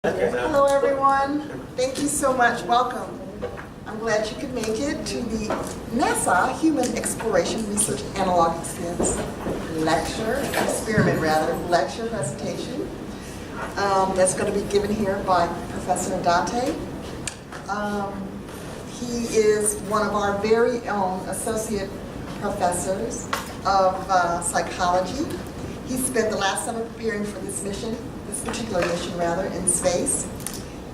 Hello everyone, thank you so much, welcome. I'm glad you could make it to the NASA Human Exploration Research Analog lecture presentation that's going to be given here by Professor Addante. He is one of our very own associate professors of psychology. He spent the last summer preparing for this particular mission in space.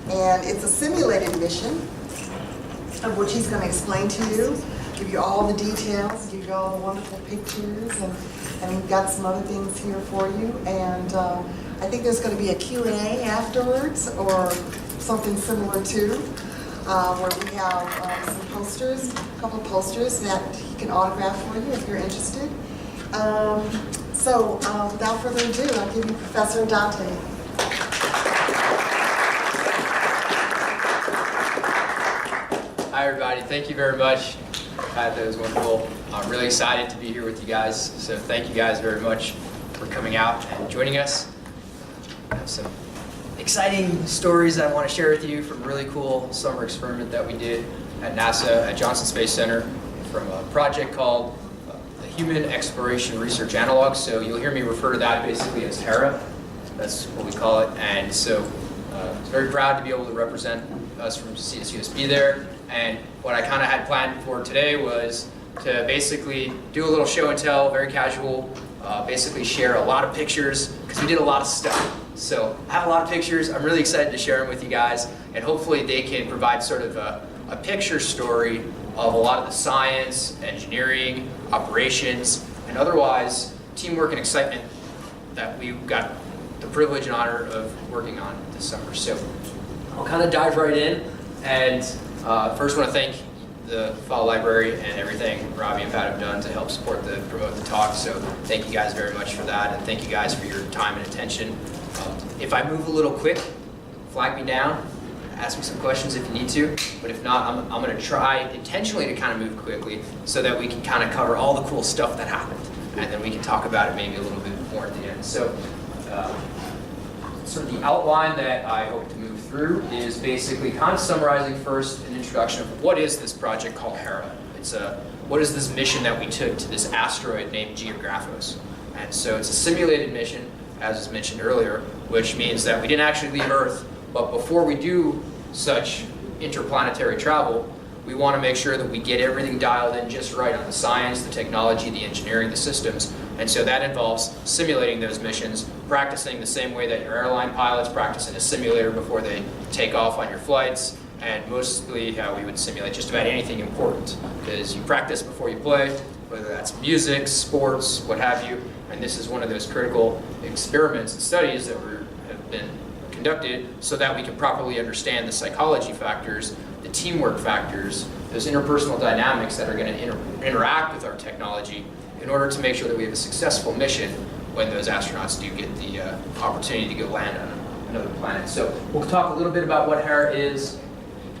And it's a simulated mission of which he's going to explain to you, give you all the details, give you all the wonderful pictures, and we've got some other things here for you. And I think there's going to be a Q&A afterwards, or something similar too, where we have some posters, a couple of posters that he can autograph for you if you're interested. So without further ado, I'll give you Professor Addante. Hi everybody, thank you very much. That was wonderful. I'm really excited to be here with you guys, so thank you guys very much for coming out and joining us. I have some exciting stories I want to share with you from a really cool summer experiment that we did at NASA at Johnson Space Center from a project called the Human Exploration Research Analog. So you'll hear me refer to that basically as HERA. That's what we call it. And so I'm very proud to be able to represent us from CSUSB there. And what I kind of had planned for today was to basically do a little show and tell, very casual, basically share a lot of pictures, because we did a lot of stuff. So I have a lot of pictures. I'm really excited to share them with you guys, and hopefully they can provide sort of a picture story of a lot of the science, engineering, operations, and otherwise teamwork and excitement that we got the privilege and honor of working on this summer. So I'll kind of dive right in, and first I want to thank the Pfau Library and everything Robbie and Pat have done to help promote the talk. So thank you guys very much for that, and thank you guys for your time and attention. If I move a little quick, flag me down, ask me some questions if you need to, but if not, I'm going to try intentionally to kind of move quickly so that we can kind of cover all the cool stuff that happened, and then we can talk about it maybe a little bit more at the end. So sort of the outline that I hope to move through is basically kind of summarizing first an introduction of what is this project called HERA. What is this mission that we took to this asteroid named Geographos? And so it's a simulated mission, as was mentioned earlier, which means that we didn't actually leave Earth, but before we do such interplanetary travel, we want to make sure that we get everything dialed in just right on the science, the technology, the engineering, the systems. And so that involves simulating those missions, practicing the same way that your airline pilots practice in a simulator before they take off on your flights, and mostly how we would simulate just about anything important, because you practice before you play, whether that's music, sports, what have you. And this is one of those critical experiments and studies that have been conducted so that we can properly understand the psychology factors, the teamwork factors, those interpersonal dynamics that are going to interact with our technology in order to make sure that we have a successful mission when those astronauts do get the opportunity to go land on another planet. So we'll talk a little bit about what HERA is.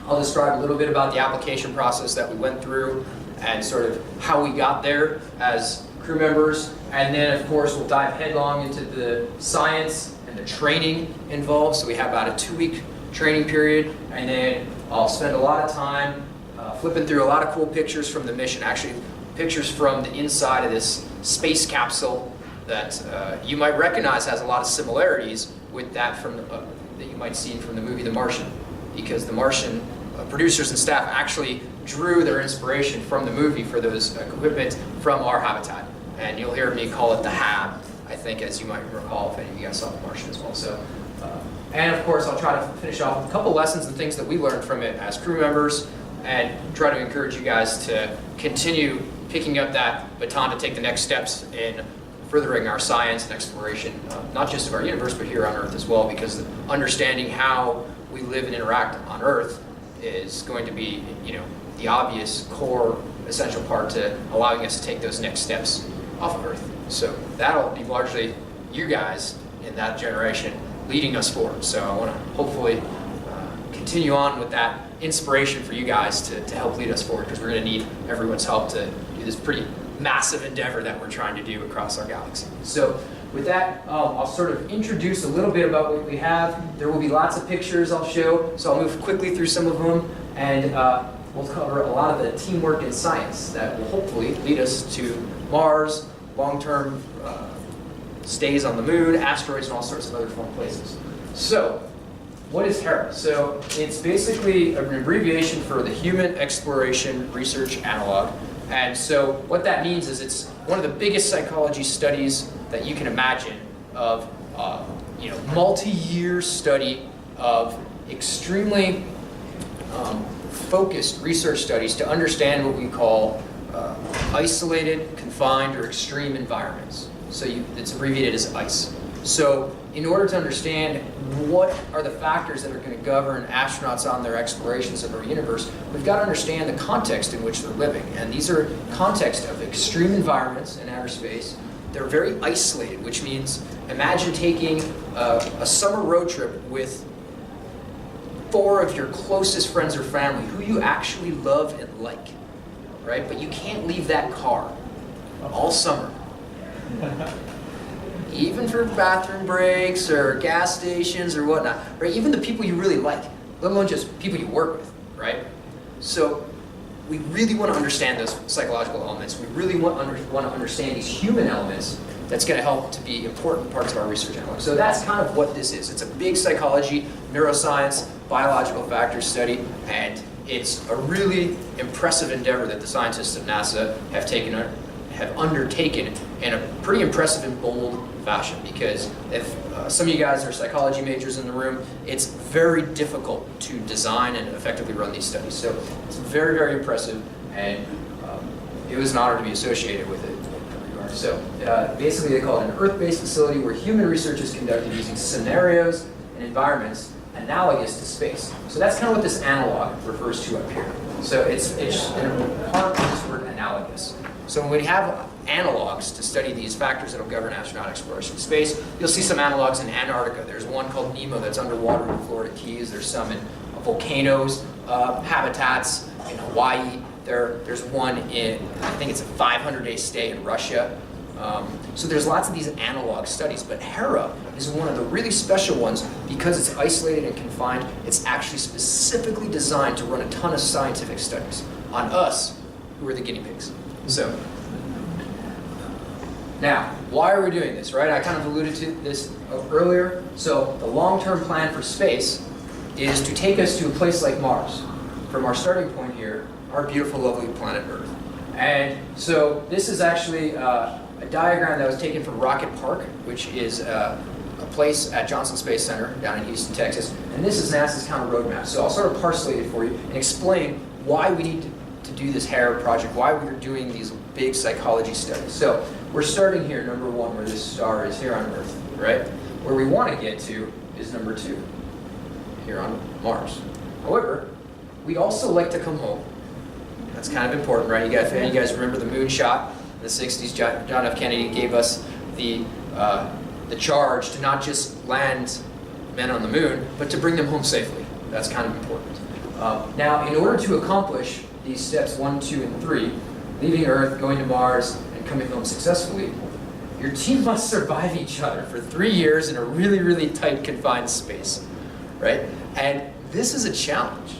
I'll describe a little bit about the application process that we went through and sort of how we got there as crew members. And then, of course, we'll dive headlong into the science and the training involved. So we have about a 2-week training period, and then I'll spend a lot of time flipping through a lot of cool pictures from the mission, actually pictures from the inside of this space capsule that you might recognize has a lot of similarities with that from that you might see from the movie The Martian, because The Martian producers and staff actually drew their inspiration from the movie for those equipment from our habitat. And you'll hear me call it the HAB, I think, as you might recall if any of you guys saw The Martian as well. So, and of course, I'll try to finish off with a couple lessons and things that we learned from it as crew members, and try to encourage you guys to continue picking up that baton to take the next steps in furthering our science and exploration, not just of our universe, but here on Earth as well, because understanding how we live and interact on Earth is going to be, the obvious core, essential part to allowing us to take those next steps off of Earth. So that'll be largely you guys in that generation leading us forward. So I want to hopefully continue on with that inspiration for you guys to help lead us forward, because we're going to need everyone's help to do this pretty massive endeavor that we're trying to do across our galaxy. So with that, I'll sort of introduce a little bit about what we have. There will be lots of pictures I'll show, so I'll move quickly through some of them, and we'll cover a lot of the teamwork in science that will hopefully lead us to Mars, long-term stays on the moon, asteroids, and all sorts of other fun places. So, what is HERA? So, it's basically an abbreviation for the Human Exploration Research Analog. And so, what that means is it's one of the biggest psychology studies that you can imagine of, multi-year study of extremely focused research studies to understand what we call isolated, confined, or extreme environments. So it's abbreviated as ICE. So in order to understand what are the factors that are going to govern astronauts on their explorations of our universe, we've got to understand the context in which they're living. And these are context of extreme environments in outer space. They're very isolated, which means imagine taking a summer road trip with 4 of your closest friends or family who you actually love and like, right? But you can't leave that car all summer. Even for bathroom breaks or gas stations or whatnot, right? Even the people you really like, let alone just people you work with, right? So we really want to understand those psychological elements. We really want to understand these human elements that's going to help to be important parts of our research analog. So that's kind of what this is. It's a big psychology, neuroscience, biological factors study, and it's a really impressive endeavor that the scientists of NASA have undertaken in a pretty impressive and bold fashion, because if some of you guys are psychology majors in the room, it's very difficult to design and effectively run these studies. So it's very, very impressive, and it was an honor to be associated with it. So basically they call it an Earth-based facility where human research is conducted using scenarios and environments analogous to space. So that's kind of what this analog refers to up here. So it's a part of this word analogous. So when we have analogs to study these factors that will govern astronaut exploration in space, you'll see some analogs in Antarctica. There's one called Nemo that's underwater in Florida Keys. There's some in volcanoes, habitats in Hawaii. There's one in, I think it's a 500-day stay in Russia. So there's lots of these analog studies, but HERA is one of the really special ones because it's isolated and confined. It's actually specifically designed to run a ton of scientific studies on us, who are the guinea pigs. So, now, why are we doing this, right? I kind of alluded to this earlier. So the long-term plan for space is to take us to a place like Mars. From our starting point here, our beautiful, lovely planet Earth. And so this is actually a diagram that was taken from Rocket Park, which is a place at Johnson Space Center down in Houston, Texas. And this is NASA's kind of roadmap. So I'll sort of parcelate it for you and explain why we need to do this HERA project, why we're doing these big psychology studies. So we're starting here, number 1, where this star is here on Earth, right? Where we want to get to is number 2, here on Mars. However, we'd also like to come home. That's kind of important, right? You guys remember the moon shot in the 60s? John F. Kennedy gave us the charge to not just land men on the moon, but to bring them home safely. That's kind of important. Now, in order to accomplish these steps 1, 2, and 3, leaving Earth, going to Mars, and coming home successfully, your team must survive each other for 3 years in a really, really tight, confined space, right? And this is a challenge,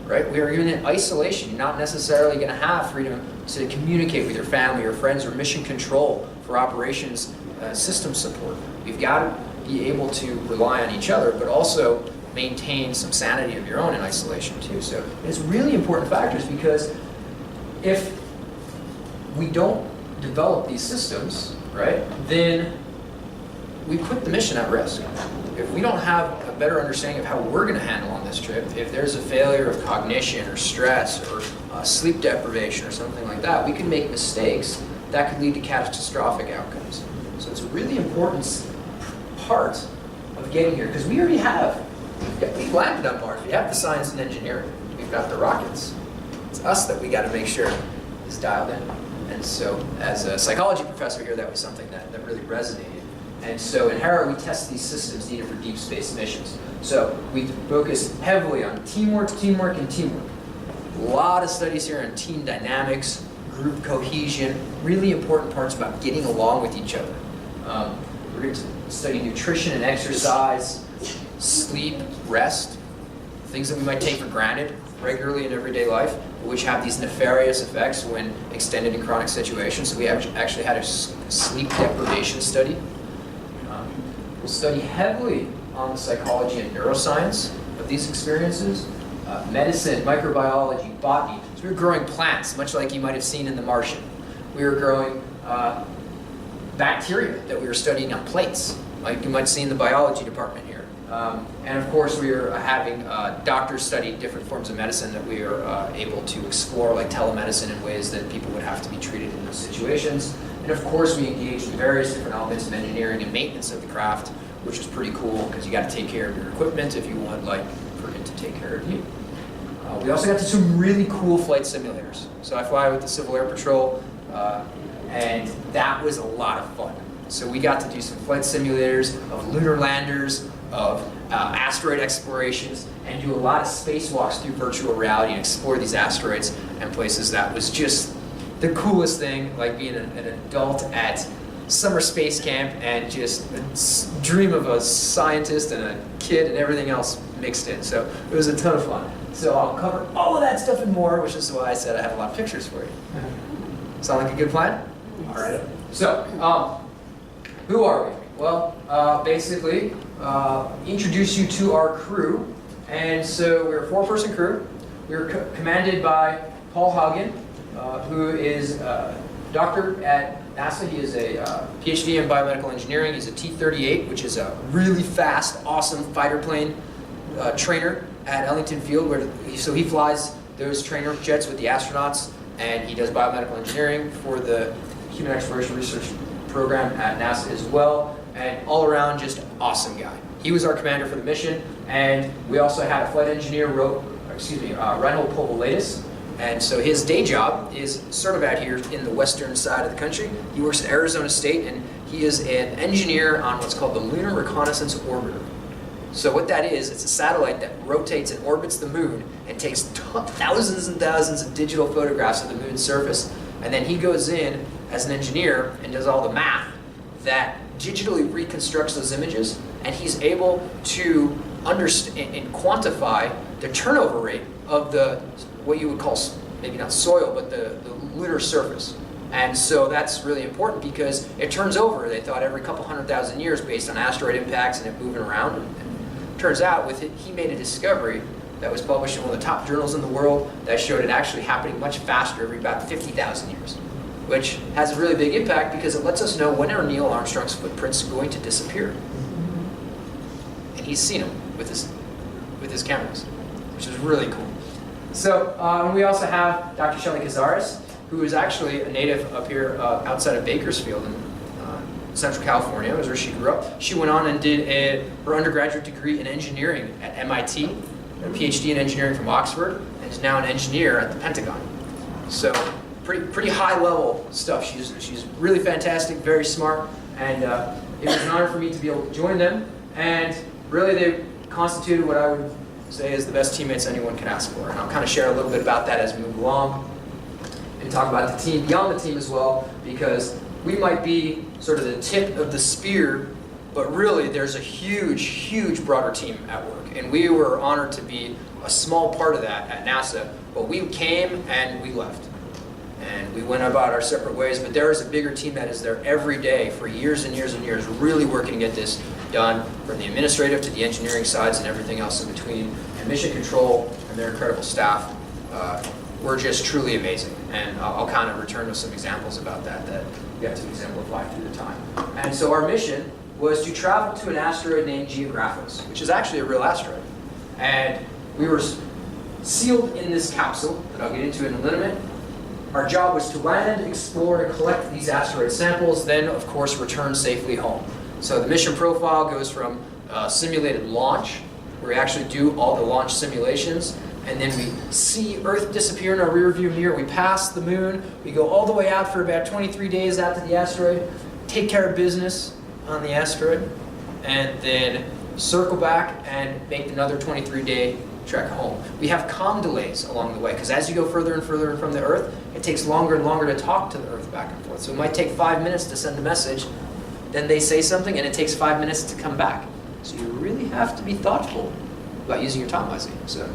right? We are even in isolation. You're not necessarily going to have freedom to communicate with your family or friends or mission control for operations system support. You've got to be able to rely on each other, but also maintain some sanity of your own in isolation too. So it's really important factors, because if we don't develop these systems, right, then we put the mission at risk. If we don't have a better understanding of how we're going to handle on this trip, if there's a failure of cognition or stress or sleep deprivation or something like that, we can make mistakes that could lead to catastrophic outcomes. So it's a really important part of getting here, because we already have. We've landed on Mars. We have the science and engineering. We've got the rockets. It's us that we got to make sure is dialed in. And so, as a psychology professor here, that was something that really resonated. And so in HERA, we test these systems needed for deep space missions. So we focus heavily on teamwork, teamwork, and teamwork. A lot of studies here on team dynamics, group cohesion, really important parts about getting along with each other. We're going to study nutrition and exercise, sleep, rest, things that we might take for granted regularly in everyday life, which have these nefarious effects when extended in chronic situations. So we actually had a sleep deprivation study. We'll study heavily on the psychology and neuroscience of these experiences, medicine, microbiology, botany. So we were growing plants, much like you might have seen in The Martian. We were growing bacteria that we were studying on plates, like you might see in the biology department here. And of course, we are having doctors study different forms of medicine that we are able to explore, like telemedicine, in ways that people would have to be treated in those situations. And of course, we engaged in various different elements of engineering and maintenance of the craft, which is pretty cool because you got to take care of your equipment if you want, like, for it to take care of you. We also got to some really cool flight simulators. So I fly with the Civil Air Patrol, and that was a lot of fun. So we got to do some flight simulators of lunar landers, of asteroid explorations, and do a lot of spacewalks through virtual reality and explore these asteroids and places. That was just the coolest thing, like being an adult at summer space camp and just a dream of a scientist and a kid and everything else mixed in. So it was a ton of fun. So I'll cover all of that stuff and more, which is why I said I have a lot of pictures for you. Sound like a good plan? All right. So, who are we? Well, basically, introduce you to our crew. And so we're a 4-person crew. We're commanded by Paul Haugen, who is a doctor at NASA. He is a PhD in biomedical engineering. He's a T-38, which is a really fast, awesome fighter plane trainer at Ellington Field. So he flies those trainer jets with the astronauts, and he does biomedical engineering for the Human Exploration Research Program at NASA as well. And all around, just awesome guy. He was our commander for the mission, and we also had a flight engineer, Reinhold Povolatis. And so his day job is sort of out here in the western side of the country. He works at Arizona State, and he is an engineer on what's called the Lunar Reconnaissance Orbiter. So what that is, it's a satellite that rotates and orbits the moon and takes thousands and thousands of digital photographs of the moon's surface. And then he goes in as an engineer and does all the math that digitally reconstructs those images, and he's able to understand and quantify the turnover rate of the, what you would call, maybe not soil, but the lunar surface. And so that's really important because it turns over, they thought, every couple 100,000 years based on asteroid impacts and it moving around. And turns out with it, he made a discovery that was published in one of the top journals in the world that showed it actually happening much faster every about 50,000 years, which has a really big impact because it lets us know when are Neil Armstrong's footprints going to disappear. And he's seen them with his cameras, which is really cool. So we also have Dr. Shelley Cazares, who is actually a native up here outside of Bakersfield in Central California, was where she grew up. She went on and did her undergraduate degree in engineering at MIT, a PhD in engineering from Oxford, and is now an engineer at the Pentagon. So pretty high level stuff. She's really fantastic, very smart, and it was an honor for me to be able to join them. And really, they constituted what I would say is the best teammates anyone can ask for. And I'll kind of share a little bit about that as we move along and talk about the team, beyond the team as well, because we might be sort of the tip of the spear, but really there's a huge broader team at work. And we were honored to be a small part of that at NASA, but we came and we left. And we went about our separate ways, but there is a bigger team that is there every day for years and years and years, really working to get this done, from the administrative to the engineering sides and everything else in between. And Mission Control and their incredible staff were just truly amazing. And I'll kind of return with some examples about that we got to exemplify through the time. And so our mission was to travel to an asteroid named Geographos, which is actually a real asteroid. And we were sealed in this capsule that I'll get into in a minute. Our job was to land, explore, and collect these asteroid samples, then, of course, return safely home. So the mission profile goes from simulated launch, where we actually do all the launch simulations, and then we see Earth disappear in our rearview mirror. We pass the moon, we go all the way out for about 23 days out to the asteroid, take care of business on the asteroid, and then circle back and make another 23-day trek home. We have comm delays along the way, because as you go further and further from the Earth, it takes longer and longer to talk to the Earth back and forth. So it might take 5 minutes to send a message, then they say something and it takes 5 minutes to come back. So you really have to be thoughtful about using your time wisely. So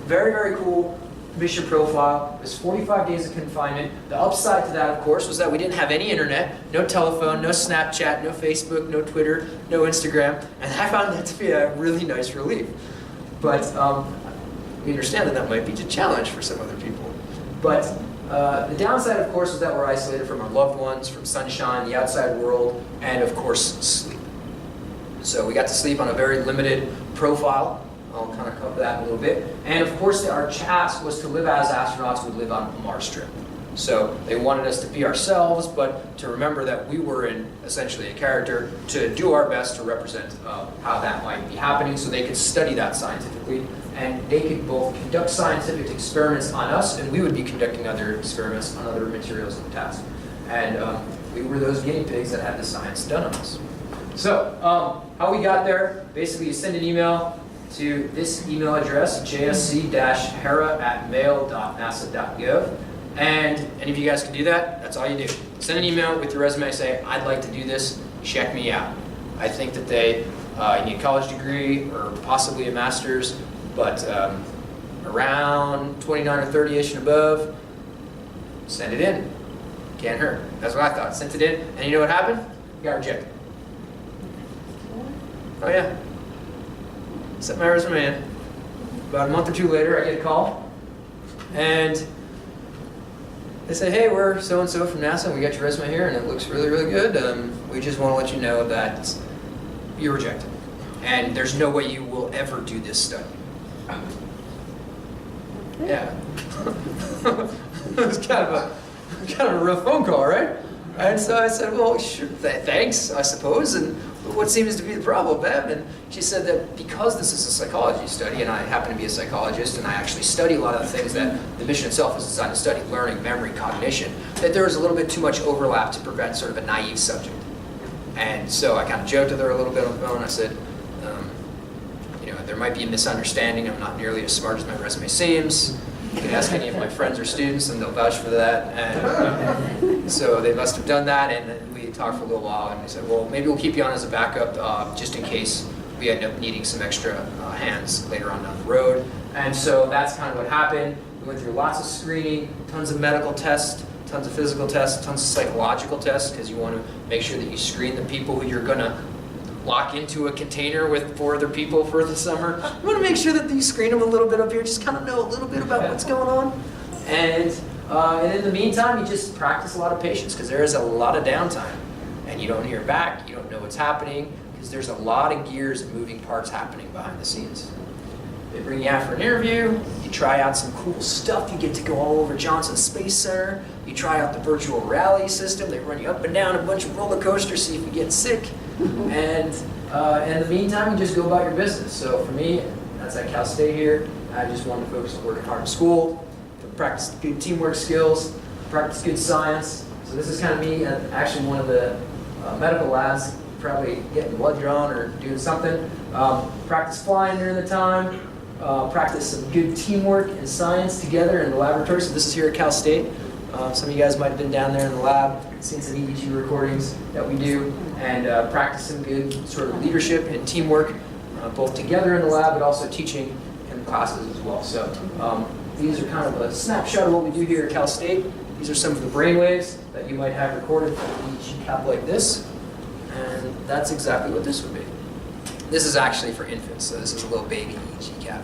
very, very cool mission profile. It was 45 days of confinement. The upside to that, of course, was that we didn't have any internet, no telephone, no Snapchat, no Facebook, no Twitter, no Instagram, and I found that to be a really nice relief. But we understand that that might be a challenge for some other people. But the downside, of course, is that we're isolated from our loved ones, from sunshine, the outside world, and of course, sleep. So we got to sleep on a very limited profile. I'll kind of cover that in a little bit. And of course, our task was to live as astronauts would live on a Mars trip. So they wanted us to be ourselves, but to remember that we were in essentially a character, to do our best to represent how that might be happening so they could study that scientifically. And they could both conduct scientific experiments on us, and we would be conducting other experiments on other materials and tasks. And we were those guinea pigs that had the science done on us. So how we got there, basically you send an email to this email address, jsc-hera@mail.nasa.gov. And any of you guys can do that, that's all you do. Send an email with your resume, say, I'd like to do this, check me out. I think that you need a college degree or possibly a master's, but around 29 or 30-ish and above, send it in. Can't hurt. That's what I thought. Sent it in, and you know what happened? You got rejected. Oh yeah. Sent my resume in. About a month or two later, I get a call, and they say, hey, we're so-and-so from NASA, and we got your resume here, and it looks really, really good. We just want to let you know that you're rejected, and there's no way you will ever do this study. Yeah. It was kind of a real phone call, right? And so I said, well, sure, thanks, I suppose, and what seems to be the problem, Bev? And she said that because this is a psychology study, and I happen to be a psychologist, and I actually study a lot of the things that the mission itself is designed to study, learning, memory, cognition, that there was a little bit too much overlap to prevent sort of a naive subject. And so I kind of joked with her a little bit on the phone. I said, there might be a misunderstanding. I'm not nearly as smart as my resume seems. You can ask any of my friends or students, and they'll vouch for that. And so they must have done that, and we talked for a little while, and they said, well, maybe we'll keep you on as a backup just in case we end up needing some extra hands later on down the road. And so that's kind of what happened. We went through lots of screening, tons of medical tests, tons of physical tests, tons of psychological tests, because you want to make sure that you screen the people who you're going to lock into a container with 4 other people for the summer. You want to make sure that you screen them a little bit up here, just kind of know a little bit about what's going on. And in the meantime, you just practice a lot of patience, because there is a lot of downtime. And you don't hear back, you don't know what's happening, because there's a lot of gears and moving parts happening behind the scenes. They bring you out for an interview, you try out some cool stuff, you get to go all over Johnson Space Center, you try out the virtual reality system, they run you up and down a bunch of roller coasters, see if you get sick. And in the meantime, you just go about your business. So for me, that's at Cal State here. I just wanted to focus on working hard in school, to practice good teamwork skills, practice good science. So this is kind of me at actually one of the medical labs, probably getting blood drawn or doing something. Practice flying during the time. Practice some good teamwork and science together in the laboratory. So this is here at Cal State. Some of you guys might have been down there in the lab, seen some EEG recordings that we do, and practice some good sort of leadership and teamwork, both together in the lab, but also teaching in classes as well. So these are kind of a snapshot of what we do here at Cal State. These are some of the brainwaves that you might have recorded from an EEG cap like this, and that's exactly what this would be. This is actually for infants, so this is a little baby EEG cap.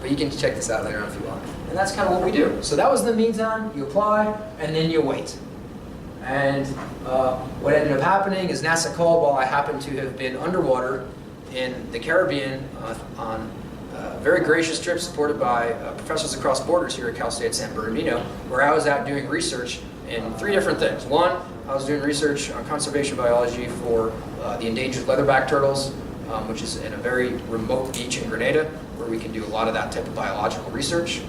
But you can check this out later on if you want. And that's kind of what we do. So that was in the meantime. You apply, and then you wait. And what ended up happening is NASA called while I happened to have been underwater in the Caribbean on a very gracious trip supported by professors across borders here at Cal State San Bernardino, where I was out doing research in 3 different things. One, I was doing research on conservation biology for the endangered leatherback turtles, which is in a very remote beach in Grenada, where we can do a lot of that type of biological research.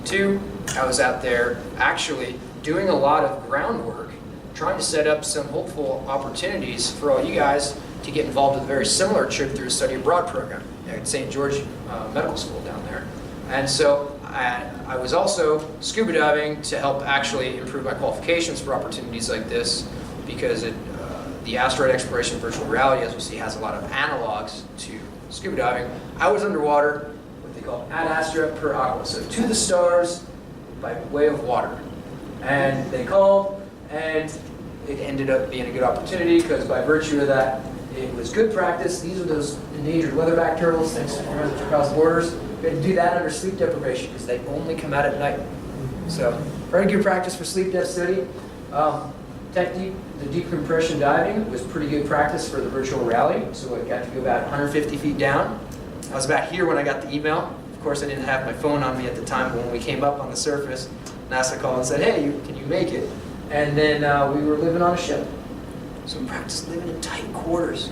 2, I was out there actually doing a lot of groundwork, trying to set up some hopeful opportunities for all you guys to get involved with a very similar trip through a study abroad program at St. George Medical School down there. And so I was also scuba diving to help actually improve my qualifications for opportunities like this, because the asteroid exploration virtual reality, as we'll see, has a lot of analogs to scuba diving. I was underwater, what they call ad astra per aqua, so to the stars by way of water. And they called, and it ended up being a good opportunity because by virtue of that, it was good practice. These are those endangered leatherback turtles, thanks to Friends Across Borders. We had to do that under sleep deprivation because they only come out at night. So very good practice for sleep dev study. The deep compression diving was pretty good practice for the virtual reality. So I got to go about 150 feet down. I was about here when I got the email. Of course, I didn't have my phone on me at the time, but when we came up on the surface, NASA called and said, hey, can you make it? And then we were living on a ship. So we practiced living in tight quarters,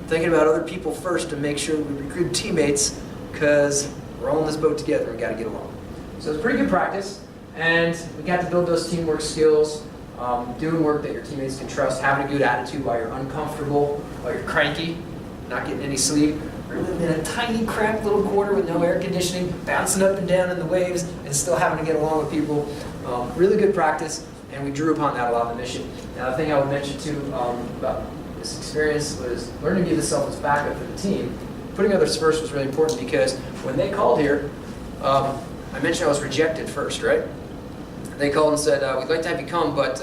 thinking about other people first to make sure we were good teammates because we're all in this boat together and we got to get along. So it's pretty good practice, and we got to build those teamwork skills, doing work that your teammates can trust, having a good attitude while you're uncomfortable, while you're cranky, not getting any sleep. We're living in a tiny, cramped little quarter with no air conditioning, bouncing up and down in the waves, and still having to get along with people. Really good practice, and we drew upon that a lot on the mission. Now, the thing I would mention too about this experience was learning to give yourself as backup for the team. Putting others first was really important because when they called here, I mentioned I was rejected first, right? They called and said, we'd like to have you come, but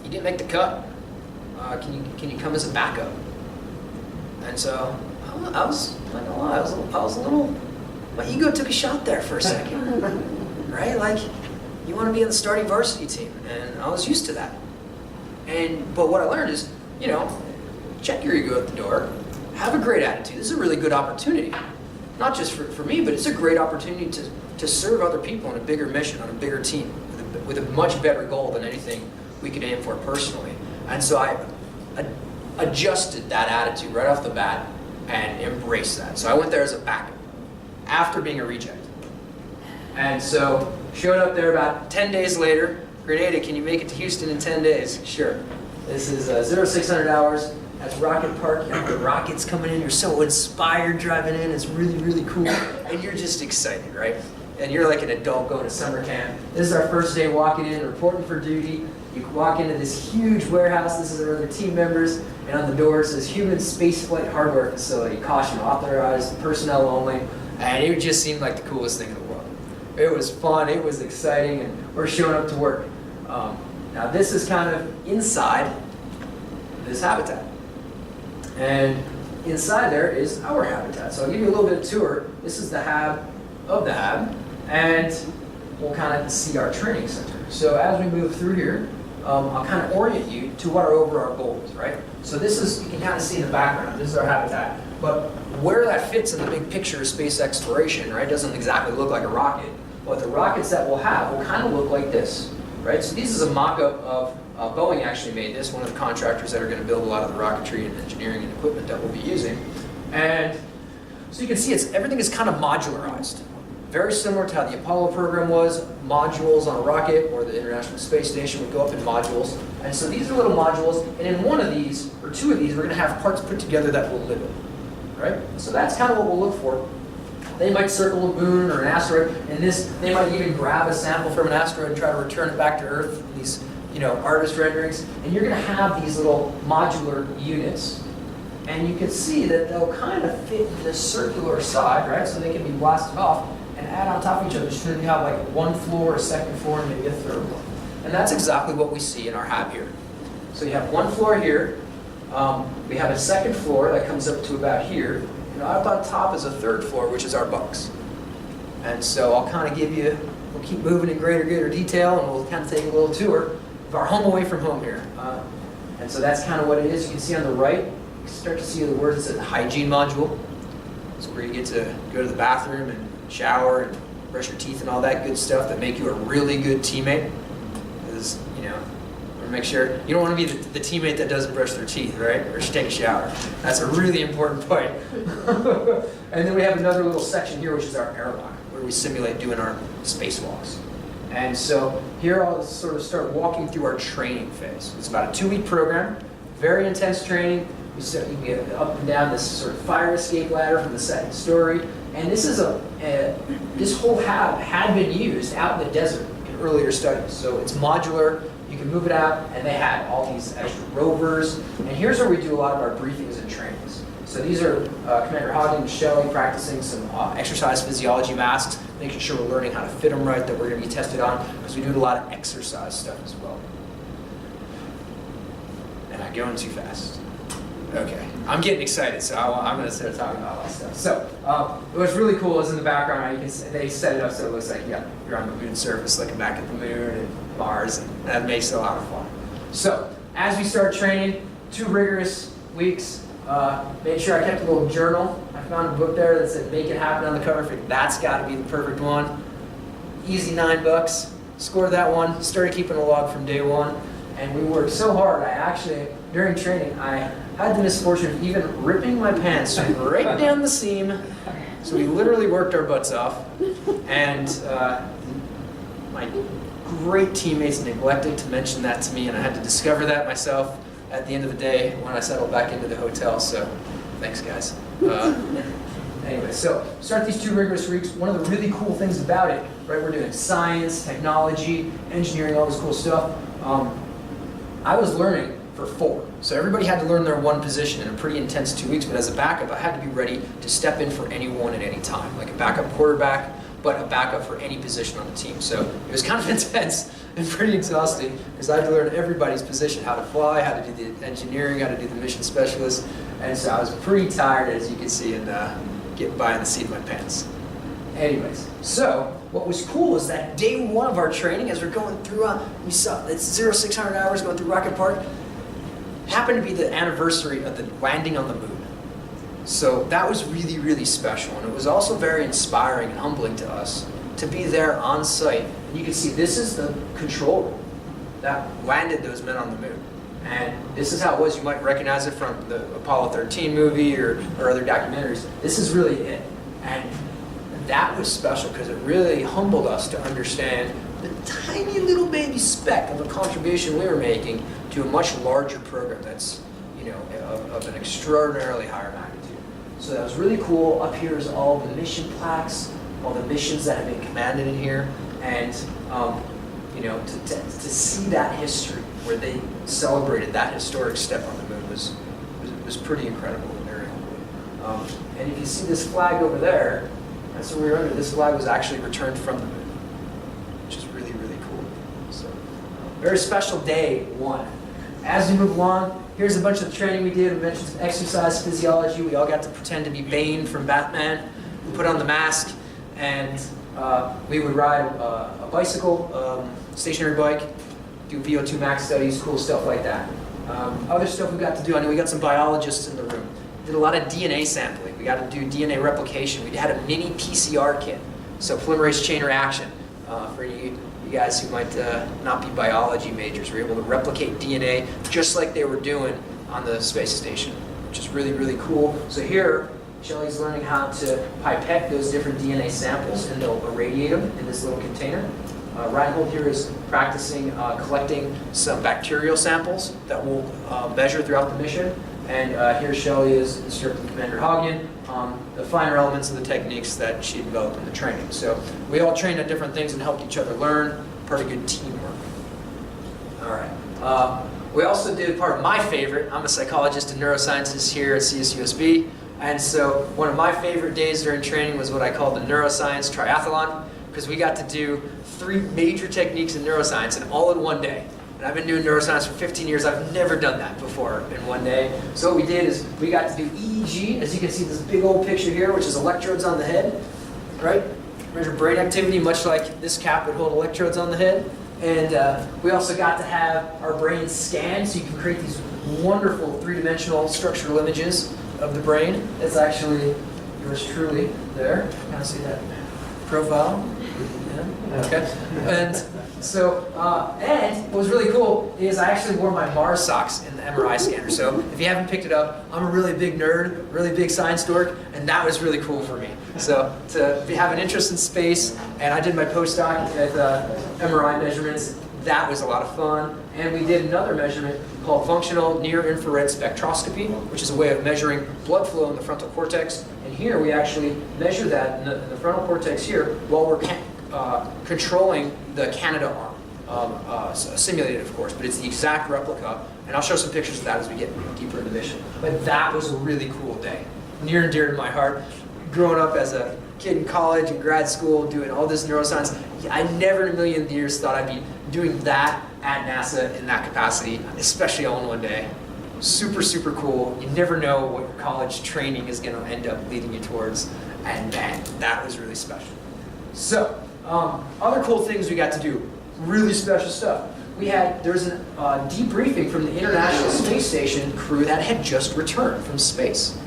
you didn't make the cut. Can you come as a backup? And so I was not gonna lie, I was a little, my ego took a shot there for a second, right? Like, you want to be on the starting varsity team, and I was used to that. But what I learned is, check your ego at the door, have a great attitude. This is a really good opportunity, not just for me, but it's a great opportunity to serve other people on a bigger mission, on a bigger team, with a much better goal than anything we could aim for personally. And so I adjusted that attitude right off the bat and embraced that. So I went there as a backup after being a reject. And so showed up there about 10 days later. Grenada, can you make it to Houston in 10 days? Sure. This is 0600 hours. That's Rocket Park. You have the rockets coming in. You're so inspired driving in. It's really, really cool. And you're just excited, right? And you're like an adult going to summer camp. This is our first day walking in, reporting for duty. You walk into this huge warehouse. This is our other team members. And on the door it says Human Spaceflight Hardware Facility. Caution, authorized personnel only. And it just seemed like the coolest thing in the world. It was fun. It was exciting. And we're showing up to work. Now this is kind of inside this habitat. And inside there is our habitat. So I'll give you a little bit of tour. This is the hab of the hab. And we'll kind of see our training center. So as we move through here, I'll kind of orient you to what our overall goal is, right? So this is, you can kind of see in the background, this is our habitat. But where that fits in the big picture of space exploration, right, doesn't exactly look like a rocket. But the rockets that we'll have will kind of look like this, right? So this is a mock-up of, Boeing actually made this, one of the contractors that are going to build a lot of the rocketry and engineering and equipment that we'll be using. And so you can see everything is kind of modularized. Very similar to how the Apollo program was. Modules on a rocket or the International Space Station would go up in modules. And so these are little modules, and in one of these, or two of these, we're going to have parts put together that will live in, right? So that's kind of what we'll look for. They might circle a moon or an asteroid, and they might even grab a sample from an asteroid and try to return it back to Earth, these artist renderings. And you're going to have these little modular units. And you can see that they'll kind of fit in this circular side, right? So they can be blasted off and add on top of each other. So you have like one floor, a second floor, and maybe a third one. And that's exactly what we see in our hab here. So you have one floor here. We have a second floor that comes up to about here. And up on top is a third floor, which is our bunks. And so I'll kind of give you, we'll keep moving in greater detail, and we'll kind of take a little tour of our home away from home here. And so that's kind of what it is. You can see on the right, you start to see the words that says hygiene module. It's where you get to go to the bathroom and shower and brush your teeth and all that good stuff that make you a really good teammate. Because, make sure you don't want to be the teammate that doesn't brush their teeth, right? Or should take a shower. That's a really important point. And then we have another little section here, which is our airlock, where we simulate doing our spacewalks. And so here I'll sort of start walking through our training phase. It's about a 2-week program, very intense training. You get up and down this sort of fire escape ladder from the second story. And this is this whole hab had been used out in the desert in earlier studies. So it's modular. You can move it out, and they had all these extra rovers. And here's where we do a lot of our briefings and trainings. So these are Commander Hodgkin and Shelley practicing some exercise physiology masks, making sure we're learning how to fit them right, that we're going to be tested on, because we do a lot of exercise stuff as well. Am I going too fast? Okay, I'm getting excited, so I'm going to start talking about all that stuff. So, what's really cool is in the background, you can see, they set it up so it looks like, yeah, you're on the moon surface looking back at the moon and Mars, and that makes it a lot of fun. So, as we start training, 2 rigorous weeks, made sure I kept a little journal. I found a book there that said "Make It Happen" on the cover. I figured that's got to be the perfect one. Easy $9. Scored that one. Started keeping a log from day one, and we worked so hard. I actually, during training, I had the misfortune of even ripping my pants right down the seam. So we literally worked our butts off, and my great teammates neglected to mention that to me, and I had to discover that myself at the end of the day when I settled back into the hotel, so thanks guys. Anyway, so start these 2 rigorous weeks. One of the really cool things about it, right, we're doing science, technology, engineering, all this cool stuff. I was learning for 4. So everybody had to learn their one position in a pretty intense 2 weeks, but as a backup, I had to be ready to step in for anyone at any time, like a backup quarterback, but a backup for any position on the team. So it was kind of intense and pretty exhausting because I had to learn everybody's position, how to fly, how to do the engineering, how to do the mission specialist. And so I was pretty tired, as you can see, and getting by in the seat of my pants. Anyways, so what was cool is that day 1 of our training, as we're going through, we saw it's 0600 hours going through Rocket Park, happened to be the anniversary of the landing on the moon. So that was really, really special, and it was also very inspiring and humbling to us to be there on site. And you can see this is the control room that landed those men on the moon. And this is how it was. You might recognize it from the Apollo 13 movie or other documentaries. This is really it. And that was special because it really humbled us to understand the tiny little baby speck of a contribution we were making to a much larger program that's, you know, of an extraordinarily higher magnitude. So that was really cool. Up here is all the mission plaques, all the missions that have been commanded in here, and you know, to see that history where they celebrated that historic step on the moon was pretty incredible and very humbling. And if you see this flag over there, that's what we were under. This flag was actually returned from the moon, which is really, really cool. So, very special day 1. As we move along, here's a bunch of the training we did. We mentioned some exercise physiology. We all got to pretend to be Bane from Batman. We put on the mask, and we would ride a bicycle, stationary bike, do VO2 max studies, cool stuff like that. Other stuff we got to do, I know we got some biologists in the room. Did a lot of DNA sampling. We got to do DNA replication. We had a mini PCR kit, so polymerase chain reaction. For you guys who might not be biology majors, we're able to replicate DNA just like they were doing on the space station, which is really, really cool. So here, Shelley's learning how to pipette those different DNA samples, and they'll irradiate them in this little container. Reinhold here is practicing collecting some bacterial samples that we'll measure throughout the mission. And here Shelley is instructing Commander Hodgkin on the finer elements of the techniques that she developed in the training. So we all trained at different things and helped each other learn, part of good teamwork. All right. We also did part of my favorite. I'm a psychologist and neuroscientist here at CSUSB. And so one of my favorite days during training was what I call the neuroscience triathlon, because we got to do 3 major techniques in neuroscience and all in one day. And I've been doing neuroscience for 15 years. I've never done that before in one day. So what we did is we got to do EEG. As you can see, this big old picture here, which is electrodes on the head, right? Measure brain activity, much like this cap would hold electrodes on the head. And we also got to have our brain scanned, so you can create these wonderful 3-dimensional structural images of the brain. It's actually yours truly there. Kind of see that profile? Yeah. Okay. And so, and what was really cool is I actually wore my Mars socks in the MRI scanner. So if you haven't picked it up, I'm a really big nerd, really big science dork, and that was really cool for me. So to have an interest in space, and I did my postdoc at MRI measurements. That was a lot of fun. And we did another measurement called functional near-infrared spectroscopy, which is a way of measuring blood flow in the frontal cortex. And here we actually measure that in the frontal cortex here while we're controlling the Canada arm simulated, of course, but it's the exact replica. And I'll show some pictures of that as we get deeper into the mission. But that was a really cool day, near and dear to my heart. Growing up as a kid in college and grad school, doing all this neuroscience, I never in a million years thought I'd be doing that at NASA in that capacity, especially all in one day. Super, super cool. You never know what your college training is going to end up leading you towards, and man, that was really special. So, other cool things we got to do, really special stuff. There was a debriefing from the International Space Station crew that had just returned from space.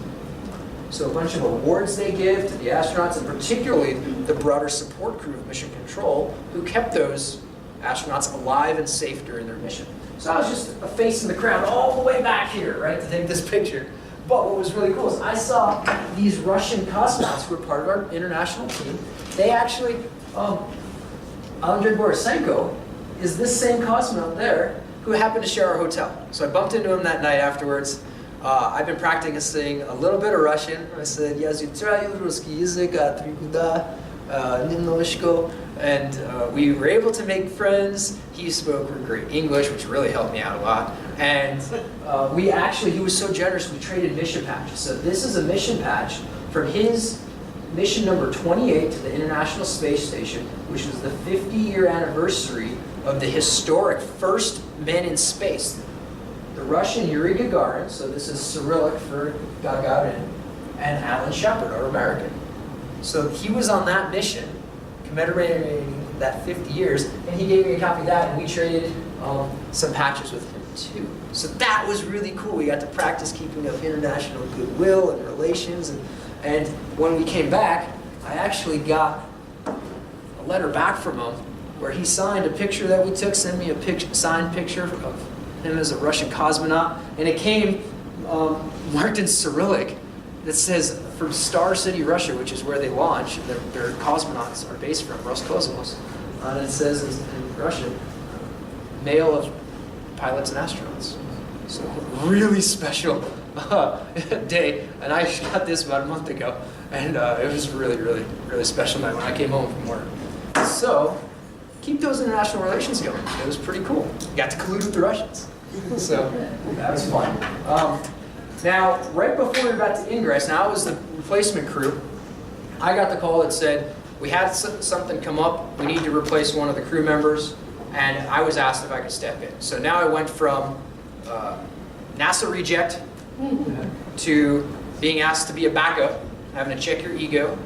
So a bunch of awards they give to the astronauts, and particularly the broader support crew of Mission Control, who kept those astronauts alive and safe during their mission. So I was just a face in the crowd all the way back here, right, to take this picture. But what was really cool is I saw these Russian cosmonauts who were part of our international team. They actually, Andrei Borisenko is this same cosmonaut there who happened to share our hotel. So I bumped into him that night afterwards. I've been practicing a little bit of Russian. I said, "Я изучаю русский язык от прикуда немножко," and we were able to make friends. He spoke great English, which really helped me out a lot. And he was so generous, we traded mission patches. So this is a mission patch from his mission number 28 to the International Space Station, which was the 50-year anniversary of the historic first men in space. The Russian Yuri Gagarin, so this is Cyrillic for Gagarin, and Alan Shepard, our American. So he was on that mission, commemorating that 50 years, and he gave me a copy of that, and we traded some patches with him too. So that was really cool. We got to practice keeping up international goodwill and relations, and when we came back, I actually got a letter back from him where he signed a picture that we took, sent me a signed picture of him as a Russian cosmonaut, and it came marked in Cyrillic that says, from Star City, Russia, which is where they launch, their cosmonauts are based from, Roscosmos, and it says in Russian, male of pilots and astronauts. So really special day, and I just got this about a month ago, and it was really, really, really special night when I came home from work. So keep those international relations going. It was pretty cool. Got to collude with the Russians. So that was fun. Now, right before we were about to ingress, now I was the replacement crew, I got the call that said, we had something come up, we need to replace one of the crew members, and I was asked if I could step in. So now I went from NASA reject to being asked to be a backup, having to check your ego,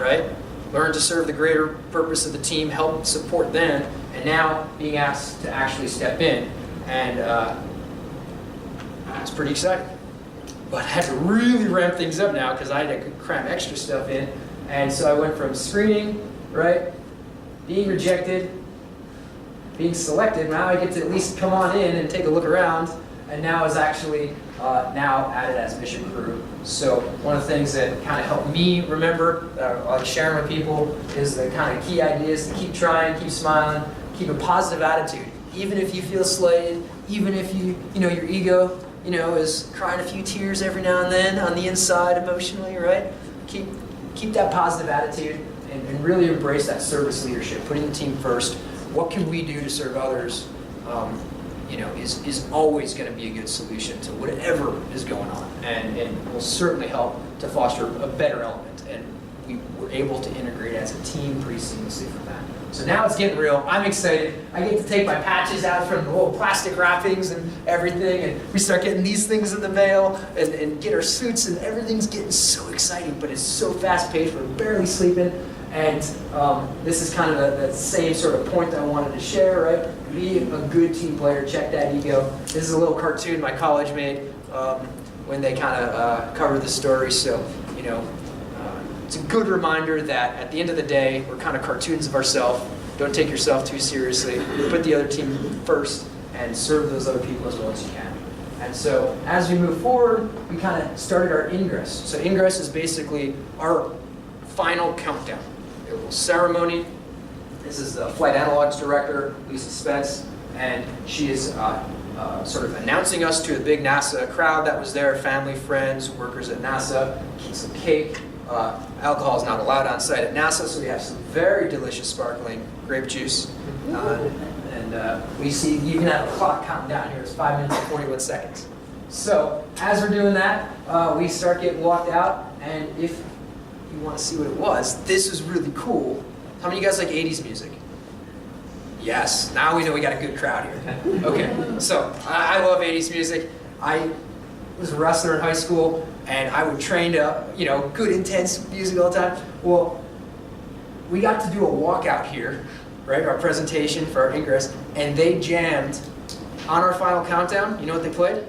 right? Learn to serve the greater purpose of the team, help support them, and now being asked to actually step in. And it's pretty exciting. But I had to really ramp things up now because I had to cram extra stuff in. And so I went from screening, right, being rejected, being selected. Now I get to at least come on in and take a look around. And now is actually now added as mission crew. So one of the things that kind of helped me remember, that I like sharing with people, is the kind of key ideas to keep trying, keep smiling, keep a positive attitude. Even if you feel slighted, even if your ego, is crying a few tears every now and then on the inside emotionally, right? Keep that positive attitude and really embrace that service leadership, putting the team first. What can we do to serve others? Is always going to be a good solution to whatever is going on, and will certainly help to foster a better element. And we were able to integrate as a team pretty seamlessly from that. So now it's getting real. I'm excited. I get to take my patches out from the little plastic wrappings and everything, and we start getting these things in the mail and get our suits, and everything's getting so exciting, but it's so fast-paced. We're barely sleeping. And this is kind of the same sort of point that I wanted to share, right? Be a good team player, check that ego. This is a little cartoon my college made when they kind of covered the story. So, it's a good reminder that at the end of the day, we're kind of cartoons of ourselves. Don't take yourself too seriously. Put the other team first and serve those other people as well as you can. And so as we move forward, we kind of started our ingress. So ingress is basically our final countdown. A little ceremony. This is the flight analogs director, Lisa Spence, and she is sort of announcing us to a big NASA crowd that was there, family, friends, workers at NASA, some cake. Alcohol is not allowed on site at NASA, so we have some very delicious sparkling grape juice. And we see, you even have a clock counting down here. It's 5 minutes and 41 seconds. So as we're doing that, we start getting walked out. And if you want to see what it was, this was really cool. How many of you guys like 80s music? Yes. Now we know we got a good crowd here. Okay. So I love 80s music. I was a wrestler in high school, and I would train to, good intense music all the time. Well, we got to do a walkout here, right? Our presentation for our ingress, and they jammed on our final countdown. You know what they played?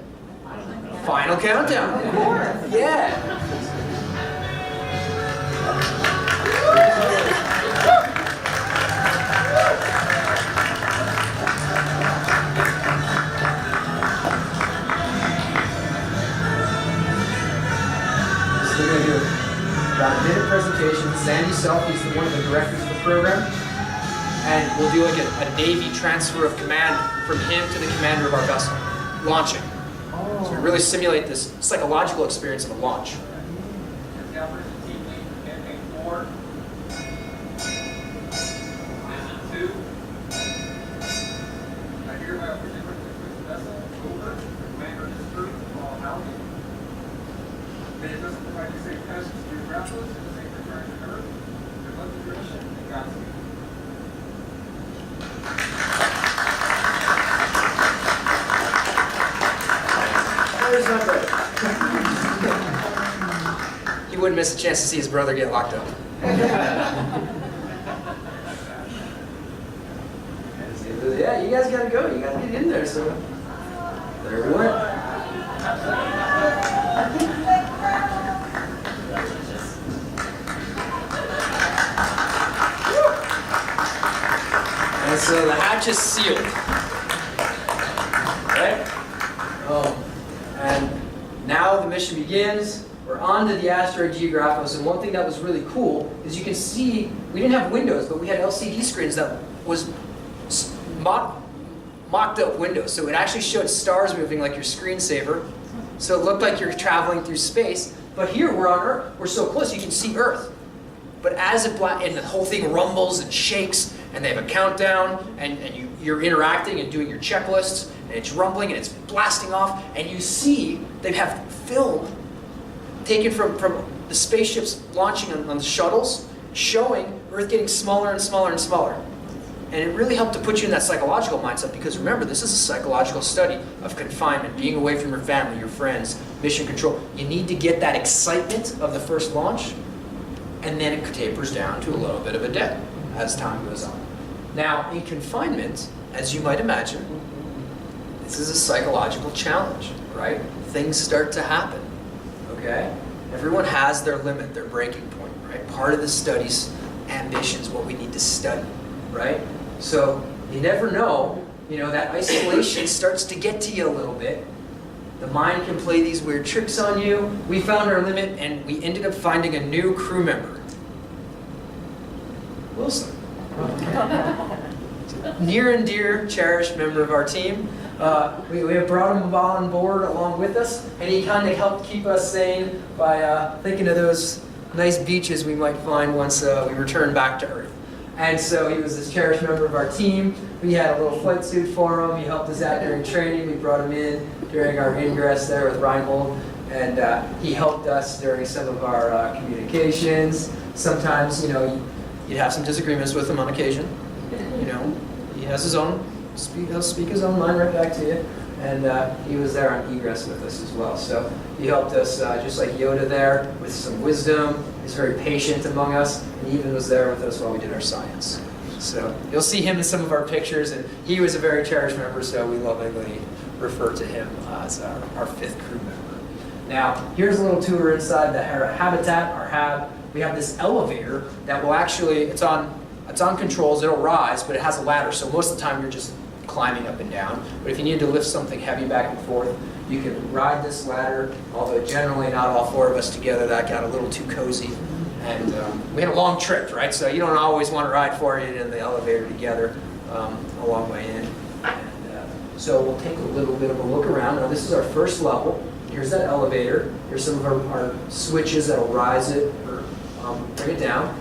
Final countdown. Of course. Yeah. So we're going to do about a minute presentation. Sandy Self, he's one of the directors of the program. And we'll do like a Navy transfer of command from him to the commander of our vessel, launching. So we really simulate this psychological experience of a launch. He wouldn't miss a chance to see his brother get locked up. Yeah, you guys gotta go. You gotta get in there. So there we went. And so the hatch is sealed. Right? And now the mission begins. We're on to the asteroid Geographos, and one thing that was really cool is you can see we didn't have windows, but we had LCD screens that was mocked up windows. So it actually showed stars moving like your screensaver. So it looked like you're traveling through space. But here we're on Earth. We're so close you can see Earth. But as it and the whole thing rumbles and shakes, and they have a countdown, and you're interacting and doing your checklists, and it's rumbling and it's blasting off, and you see they have film taken from the spaceships launching on the shuttles, showing Earth getting smaller and smaller and smaller. And it really helped to put you in that psychological mindset, because remember, this is a psychological study of confinement, being away from your family, your friends, mission control. You need to get that excitement of the first launch, and then it tapers down to a little bit of a debt as time goes on. Now, in confinement, as you might imagine, this is a psychological challenge, right? Things start to happen, okay? Everyone has their limit, their breaking point, right? Part of the study's ambition is what we need to study, right? So you never know, that isolation starts to get to you a little bit. The mind can play these weird tricks on you. We found our limit, and we ended up finding a new crew member. Wilson. Near and dear, cherished member of our team. We have brought him on board along with us, and he kind of helped keep us sane by thinking of those nice beaches we might find once we return back to Earth. And so he was this cherished member of our team. We had a little flight suit for him. He helped us out during training. We brought him in during our ingress there with Reinhold, and he helped us during some of our communications. Sometimes, you'd have some disagreements with him on occasion. He has his own, he'll speak his own mind right back to you. And he was there on egress with us as well. So he helped us, just like Yoda there, with some wisdom. He's very patient among us, and he even was there with us while we did our science. So you'll see him in some of our pictures, and he was a very cherished member, so we lovingly refer to him as our fifth crew member. Now, here's a little tour inside the HERA habitat, our hab. We have this elevator that will actually, it's on controls, it'll rise, but it has a ladder, so most of the time you're just climbing up and down. But if you need to lift something heavy back and forth, you can ride this ladder, although generally not all four of us together. That got a little too cozy. And we had a long trip, right? So you don't always want to ride 4 in the elevator together a long way in. And, so we'll take a little bit of a look around. Now this is our first level. Here's that elevator. Here's some of our switches that'll rise it or bring it down.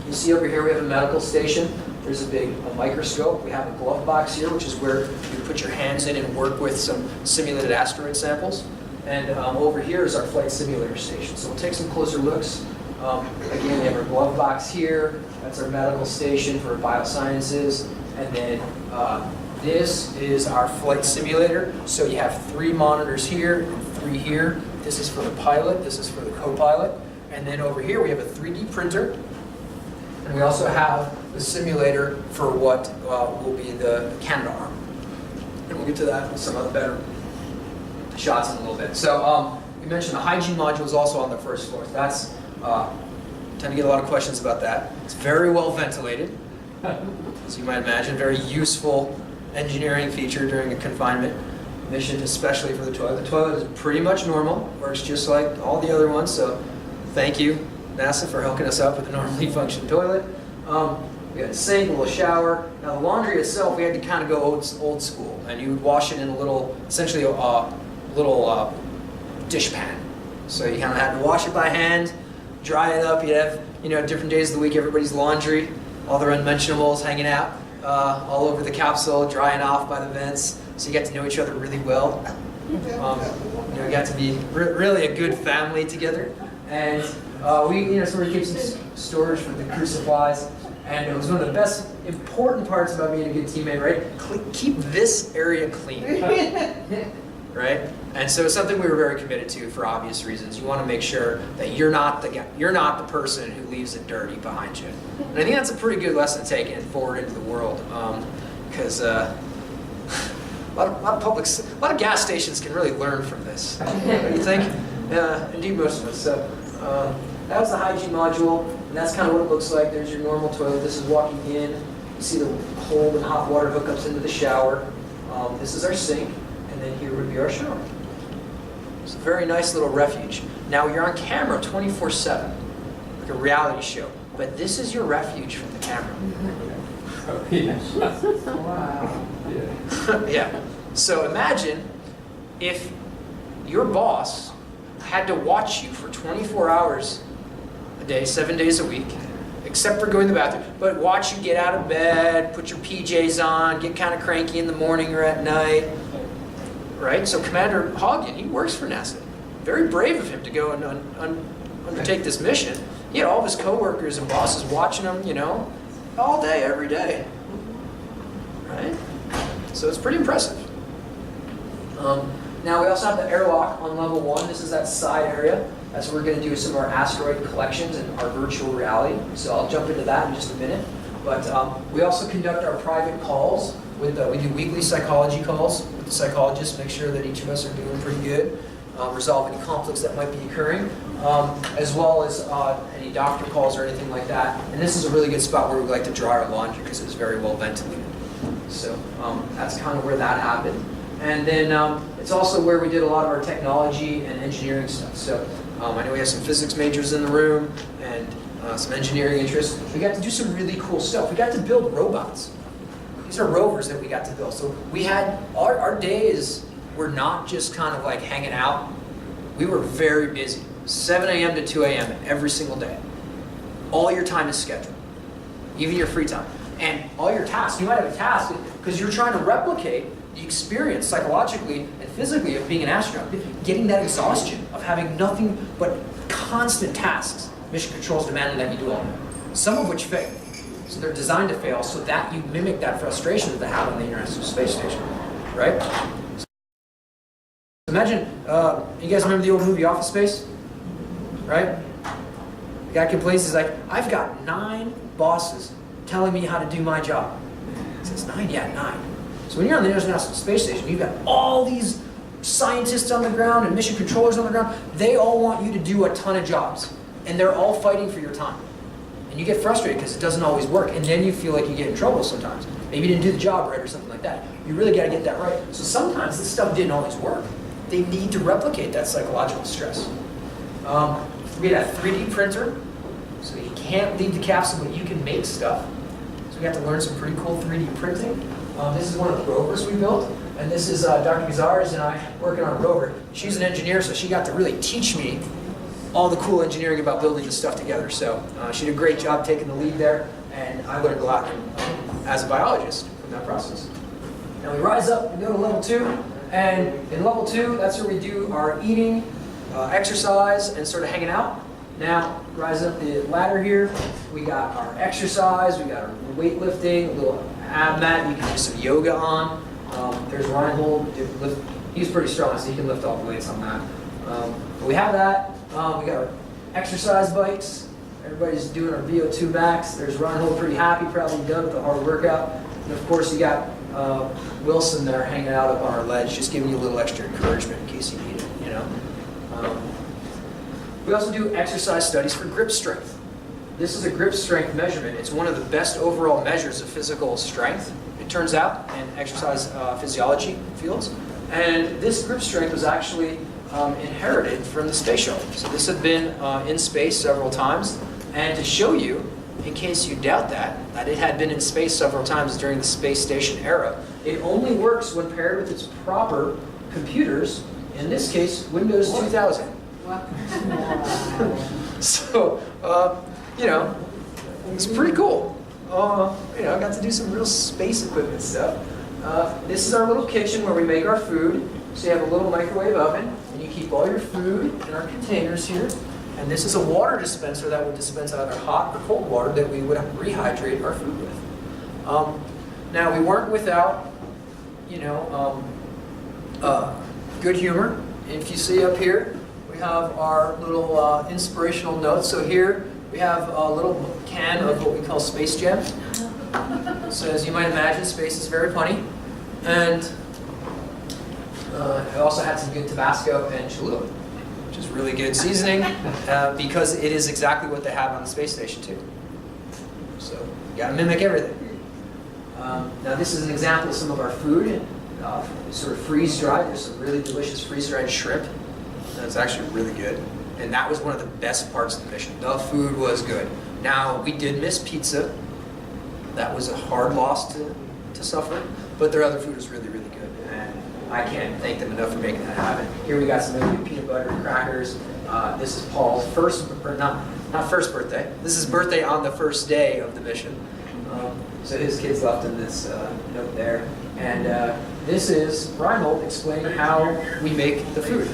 You see over here we have a medical station. There's a microscope. We have a glove box here, which is where you put your hands in and work with some simulated asteroid samples. And over here is our flight simulator station. So we'll take some closer looks. Again, we have our glove box here. That's our medical station for biosciences. And then this is our flight simulator. So you have 3 monitors here and 3 here. This is for the pilot. This is for the co-pilot. And then over here we have a 3D printer. And we also have the simulator for what will be the Canadarm. And we'll get to that with some other better shots in a little bit. So we mentioned the hygiene module is also on the first floor. So that's, tend to get a lot of questions about that. It's very well ventilated, as you might imagine. Very useful engineering feature during a confinement mission, especially for the toilet. The toilet is pretty much normal, works just like all the other ones. So thank you, NASA, for hooking us up with a normally functioning toilet. We got a sink, a little shower. Now the laundry itself, we had to kind of go old school, and you would wash it in a little, essentially a little dish pan. So you kind of had to wash it by hand, dry it up. You'd have, different days of the week, everybody's laundry, all their unmentionables hanging out all over the capsule, drying off by the vents. So you get to know each other really well. We got to be really a good family together. And so we keep some storage for the crew supplies. And it was one of the best important parts about being a good teammate, right? Keep this area clean, right? And so it's something we were very committed to for obvious reasons. You want to make sure that you're not the person who leaves it dirty behind you. And I think that's a pretty good lesson taken forward into the world, because a lot of gas stations can really learn from this. Don't you think? Yeah, indeed, most of us. So that was the hygiene module, and that's kind of what it looks like. There's your normal toilet. This is walking in. You see the cold and hot water hookups into the shower. This is our sink, and then here would be our shower. It's a very nice little refuge. Now you're on camera 24/7, like a reality show, but this is your refuge from the camera. Wow. Yeah. So imagine if your boss had to watch you for 24 hours a day, 7 days a week, except for going to the bathroom, but watch you get out of bed, put your PJs on, get kind of cranky in the morning or at night, right? So Commander Hoggen, he works for NASA. Very brave of him to go and undertake this mission. He had all of his coworkers and bosses watching him, all day, every day, right? So it's pretty impressive. Now we also have the airlock on level 1. This is that side area. That's where we're going to do some of our asteroid collections and our virtual reality. So I'll jump into that in just a minute. But we also conduct our private calls. We do weekly psychology calls with the psychologists, make sure that each of us are doing pretty good, resolve any conflicts that might be occurring, as well as any doctor calls or anything like that. And this is a really good spot where we like to dry our laundry because it's very well ventilated. So that's kind of where that happened. And then it's also where we did a lot of our technology and engineering stuff. So I know we have some physics majors in the room and some engineering interests. We got to do some really cool stuff. We got to build robots. These are rovers that we got to build. So we had, our days were not just kind of like hanging out. We were very busy. 7 a.m. to 2 a.m. every single day. All your time is scheduled, even your free time. And all your tasks, you might have a task because you're trying to replicate the experience psychologically and physically of being an astronaut, getting that exhaustion of having nothing but constant tasks. Mission control is demanding that you do all, some of which fail. So they're designed to fail so that you mimic that frustration that they have on the International Space Station, right? So imagine, you guys remember the old movie Office Space, right? The guy complains, he's like, I've got 9 bosses telling me how to do my job. He says, 9? Yeah, 9. So when you're on the International Space Station, you've got all these scientists on the ground and mission controllers on the ground. They all want you to do a ton of jobs, and they're all fighting for your time. And you get frustrated because it doesn't always work, and then you feel like you get in trouble sometimes. Maybe you didn't do the job right or something like that. You really got to get that right. So sometimes this stuff didn't always work. They need to replicate that psychological stress. We had a 3D printer, so you can't leave the capsule, but you can make stuff. So we got to learn some pretty cool 3D printing. This is one of the rovers we built, and this is Dr. Gazarz and I working on a rover. She's an engineer, so she got to really teach me all the cool engineering about building this stuff together. So she did a great job taking the lead there. And I learned a lot as a biologist from that process. Now we rise up and go to level 2, and in level 2, that's where we do our eating, exercise, and sort of hanging out. Now, rise up the ladder here, we got our exercise, we got our weightlifting, a little ab mat, you can do some yoga on. There's Reinhold, he's pretty strong, so he can lift all the weights on that. But we have that, we got our exercise bikes, everybody's doing our VO2 max. There's Reinhold, pretty happy, probably done with the hard workout. And of course you got Wilson there hanging out up on our ledge, just giving you a little extra encouragement in case you need it, you know. We also do exercise studies for grip strength. This is a grip strength measurement. It's one of the best overall measures of physical strength, it turns out, in exercise physiology fields. And this grip strength was actually inherited from the space shuttle. So this had been in space several times. And to show you, in case you doubt that it had been in space several times during the space station era, it only works when paired with its proper computers, in this case, Windows 2000. So, you know, it's pretty cool. You know, I got to do some real space equipment stuff. This is our little kitchen where we make our food. So you have a little microwave oven, and you keep all your food in our containers here. And this is a water dispenser that would dispense either hot or cold water that we would rehydrate our food with. Now, we weren't without, you know, good humor. If you see up here, we have our little inspirational notes. So here we have a little can of what we call Space Jam. So as you might imagine, space is very funny. And I also had some good Tabasco and Cholula, which is really good seasoning because it is exactly what they have on the space station too. So you gotta mimic everything. Now this is an example of some of our food, sort of freeze-dried. There's some really delicious freeze-dried shrimp. That's actually really good. And that was one of the best parts of the mission. The food was good. Now, we did miss pizza. That was a hard loss to suffer. But their other food was really, really good. And I can't thank them enough for making that happen. Here we got some really peanut butter and crackers. This is Paul's first, or not first birthday. This is birthday on the first day of the mission. So his kids left him this note there. And this is Reinhold explaining how we make the food.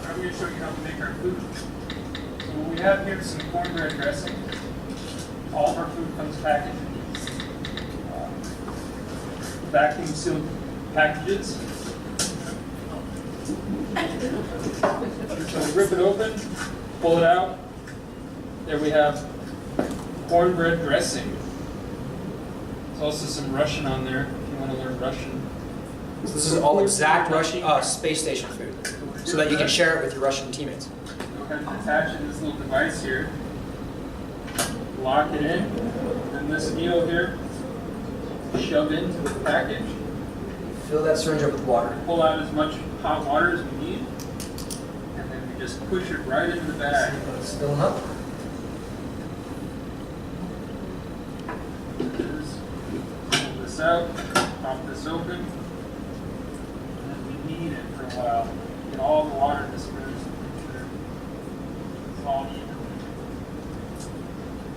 I'm going to show you how to make our food. So what we have here is some cornbread dressing. All of our food comes packaged in these vacuum sealed packages. So we rip it open, pull it out. There we have cornbread dressing. There's also some Russian on there if you want to learn Russian. So this is all exact Russian space station food, so that you can share it with your Russian teammates. We'll have to attach it to this little device here, lock it in, and this needle here, shove into the package. Fill that syringe up with water. Pull out as much hot water as we need, and then we just push it right into the bag. Let's fill them up. Pull this out, pop this open, and then we knead it for a while. Get all the water dispersed. Make sure it's all evenly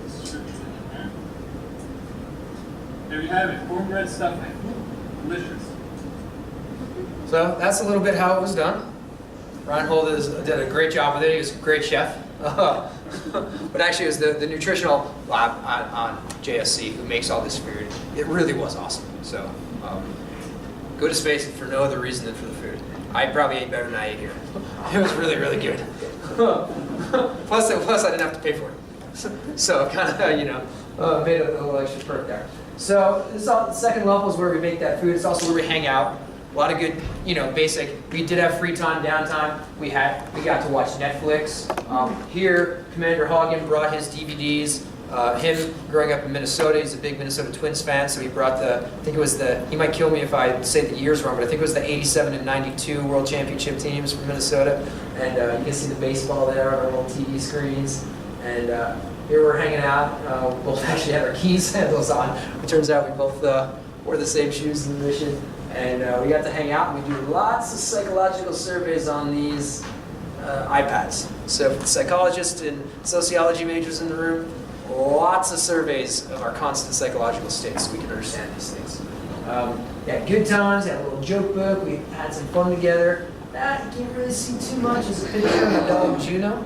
distributed in there. There you have it, cornbread stuffing. Delicious. So that's a little bit how it was done. Reinhold did a great job with it. He was a great chef. But actually it was the nutritional lab on JSC who makes all this food. It really was awesome. So go to space for no other reason than for the food. I probably ate better than I ate here. It was really, really good. Plus I didn't have to pay for it. So kind of, you know, made a little extra perk there. So this is the second level is where we make that food. It's also where we hang out. A lot of good, you know, basic. We did have free time, downtime. We got to watch Netflix. Here, Commander Hagen brought his DVDs. Him growing up in Minnesota, he's a big Minnesota Twins fan, so he brought he might kill me if I say the years wrong, but I think it was the 87 and 92 World Championship teams from Minnesota. And you can see the baseball there on our little TV screens. And here we're hanging out. We both actually had our keys handles on. It turns out we both wore the same shoes in the mission. And we got to hang out, and we do lots of psychological surveys on these iPads. So for the psychologists and sociology majors in the room, lots of surveys of our constant psychological states so we can understand these things. We had good times, had a little joke book, we had some fun together. That you can't really see too much is a picture of my dog Juno,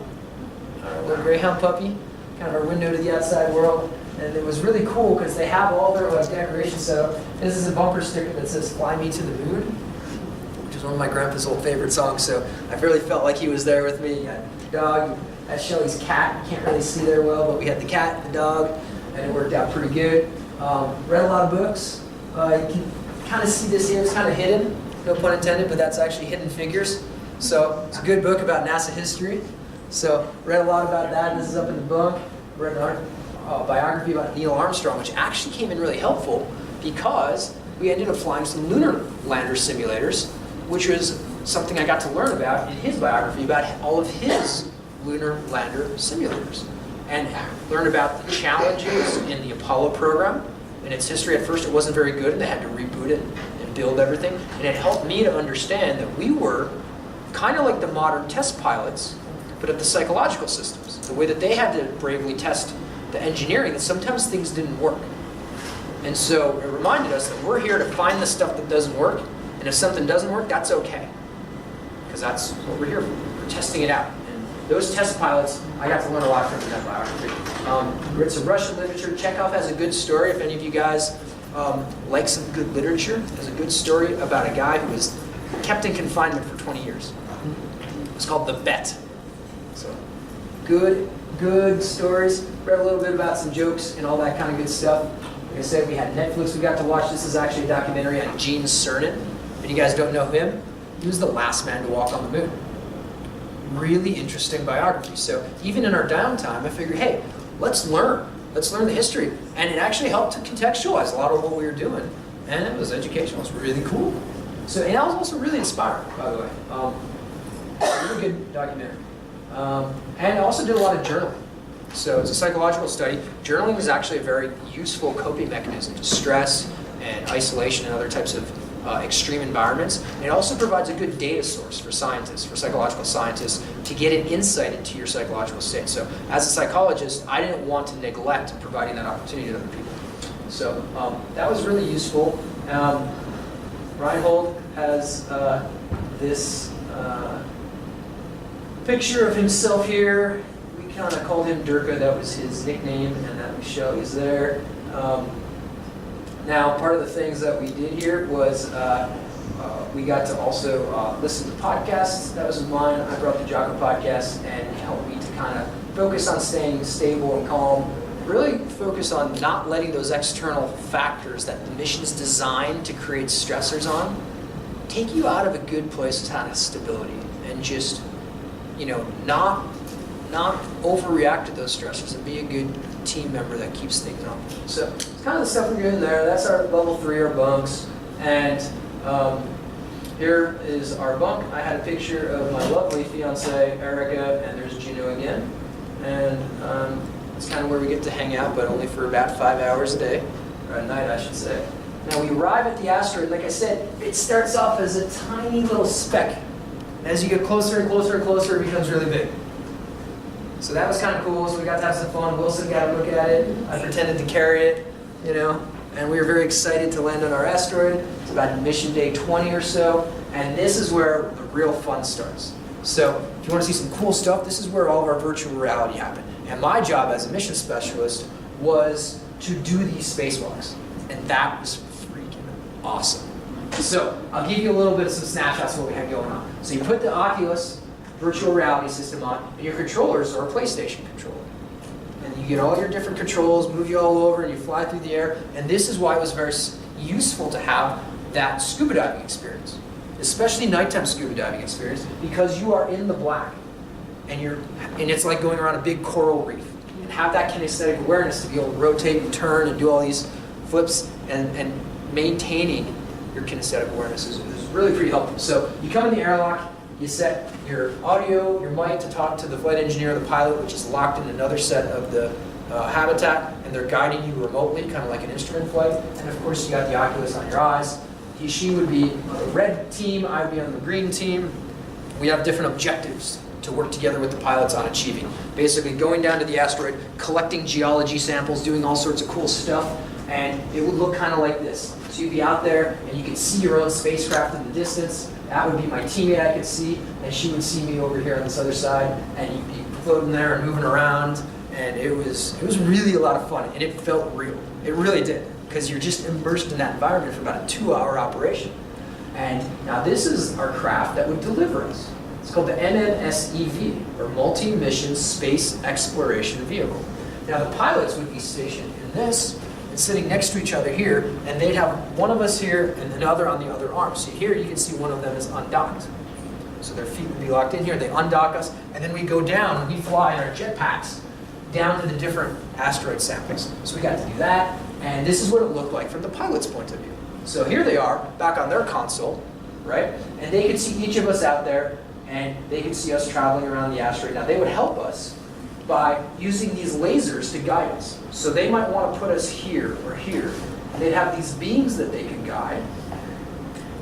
our little greyhound puppy, kind of our window to the outside world. And it was really cool because they have all their decorations set up. This is a bumper sticker that says "Fly Me to the Moon," which is one of my grandpa's old favorite songs. So I really felt like he was there with me. You had the dog, you had Shelly's cat. You can't really see there well, but we had the cat, the dog, and it worked out pretty good. Read a lot of books. You can kind of see this here. It's kind of hidden, no pun intended, but that's actually Hidden Figures. So it's a good book about NASA history. So read a lot about that. This is up in the bunk. Read an biography about Neil Armstrong, which actually came in really helpful because we ended up flying some lunar lander simulators, which was something I got to learn about in his biography about all of his lunar lander simulators, and learn about the challenges in the Apollo program and its history. At first it wasn't very good and they had to reboot it and build everything, and it helped me to understand that we were kind of like the modern test pilots, but at the psychological systems, the way that they had to bravely test the engineering, that sometimes things didn't work. And so it reminded us that we're here to find the stuff that doesn't work, and if something doesn't work, that's okay. Because that's what we're here for. We're testing it out. And those test pilots, I got to learn a lot from in that biography. Read some Russian literature. Chekhov has a good story. If any of you guys like some good literature, there's a good story about a guy who was kept in confinement for 20 years. It's called The Bet. So good stories. Read a little bit about some jokes and all that kind of good stuff. Like I said, we had Netflix we got to watch. This is actually a documentary on Gene Cernan. If you guys don't know him, he was the last man to walk on the moon. Really interesting biography. So even in our downtime, I figured, hey, let's learn. Let's learn the history. And it actually helped to contextualize a lot of what we were doing. And it was educational. It was really cool. So, and I was also really inspired, by the way. Really good documentary. And I also did a lot of journaling. So it's a psychological study. Journaling is actually a very useful coping mechanism to stress and isolation and other types of extreme environments. And it also provides a good data source for scientists, for psychological scientists, to get an insight into your psychological state. So as a psychologist, I didn't want to neglect providing that opportunity to other people. So that was really useful. Reinhold has this picture of himself here. We kind of called him Durka. That was his nickname, and that Michelle is there. Now, part of the things that we did here was we got to also listen to podcasts. That was mine. I brought the Jocko podcast, and it helped me to kind of focus on staying stable and calm. Really focus on not letting those external factors that the mission's designed to create stressors on take you out of a good place of stability, and just, not overreact to those stressors and be a good team member that keeps things on. So it's kind of the stuff we're doing there. That's our level 3, our bunks. And here is our bunk. I had a picture of my lovely fiance, Erica, and there's Juno again. And it's kind of where we get to hang out, but only for about 5 hours a day, or at night, I should say. Now we arrive at the asteroid. Like I said, it starts off as a tiny little speck. As you get closer and closer and closer, it becomes really big. So that was kind of cool. So we got to have some fun. Wilson got to look at it. I pretended to carry it, and we were very excited to land on our asteroid. It's about mission day 20 or so, and this is where the real fun starts. So if you want to see some cool stuff, this is where all of our virtual reality happened. And my job as a mission specialist was to do these spacewalks, and that was freaking awesome. So I'll give you a little bit of some snapshots of what we had going on. So you put the Oculus virtual reality system on, and your controllers are a PlayStation controller. And you get all your different controls, move you all over, and you fly through the air. And this is why it was very useful to have that scuba diving experience, especially nighttime scuba diving experience, because you are in the black, and it's like going around a big coral reef. And have that kinesthetic awareness to be able to rotate and turn and do all these flips, and maintaining your kinesthetic awareness is really pretty helpful. So you come in the airlock. You set your audio, your mic to talk to the flight engineer or the pilot, which is locked in another set of the habitat, and they're guiding you remotely, kind of like an instrument flight. And of course, you got the Oculus on your eyes. She would be on the red team, I would be on the green team. We have different objectives to work together with the pilots on achieving. Basically going down to the asteroid, collecting geology samples, doing all sorts of cool stuff, and it would look kind of like this. So you'd be out there and you could see your own spacecraft in the distance. That would be my teammate I could see, and she would see me over here on this other side, and you'd be floating there and moving around, and it was really a lot of fun, and it felt real. It really did, because you're just immersed in that environment for about a 2-hour operation. And now this is our craft that would deliver us. It's called the MMSEV, or Multi-Mission Space Exploration Vehicle. Now the pilots would be stationed in this, and sitting next to each other here, and they'd have one of us here and another on the other arm. So here you can see one of them is undocked. So their feet would be locked in here, they undock us, and then we go down and we fly in our jetpacks down to the different asteroid samples. So we got to do that, and this is what it looked like from the pilot's point of view. So here they are, back on their console, right? And they could see each of us out there, and they could see us traveling around the asteroid. Now they would help us by using these lasers to guide us. So they might want to put us here or here. And they'd have these beams that they could guide.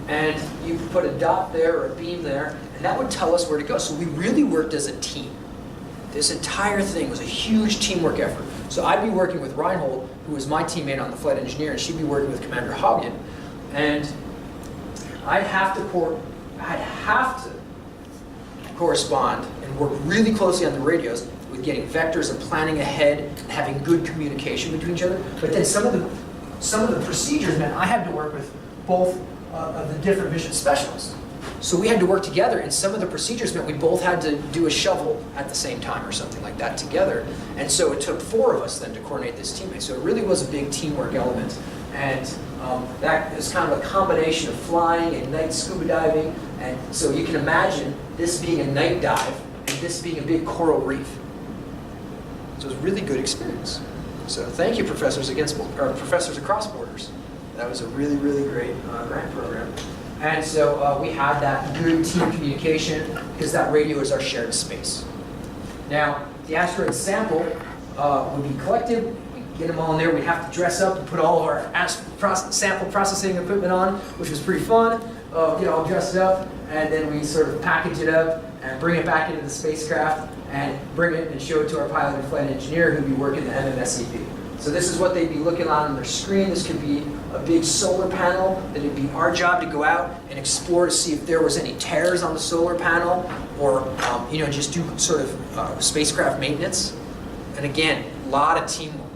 And you could put a dot there or a beam there, and that would tell us where to go. So we really worked as a team. This entire thing was a huge teamwork effort. So I'd be working with Reinhold, who was my teammate on the flight engineer, and she'd be working with Commander Haugen. And I'd have to correspond and work really closely on the radios with getting vectors and planning ahead and having good communication between each other. But then some of the procedures meant I had to work with both of the different mission specialists. So we had to work together, and some of the procedures meant we both had to do a shovel at the same time or something like that together. And so it took 4 of us then to coordinate this teammate. So it really was a big teamwork element. And that is kind of a combination of flying and night scuba diving. And so you can imagine this being a night dive and this being a big coral reef. So it was a really good experience. So thank you, Professors Across Borders. That was a really, really great grant program. And so we had that good team communication because that radio is our shared space. Now, the asteroid sample would be collected. We'd get them all in there. We'd have to dress up and put all of our sample processing equipment on, which was pretty fun. Get all dressed up, and then we sort of package it up and bring it back into the spacecraft and bring it and show it to our pilot and flight engineer who'd be working the MMSEV. So this is what they'd be looking on their screen. This could be a big solar panel that it'd be our job to go out and explore to see if there was any tears on the solar panel, or just do sort of spacecraft maintenance. And again, a lot of teamwork.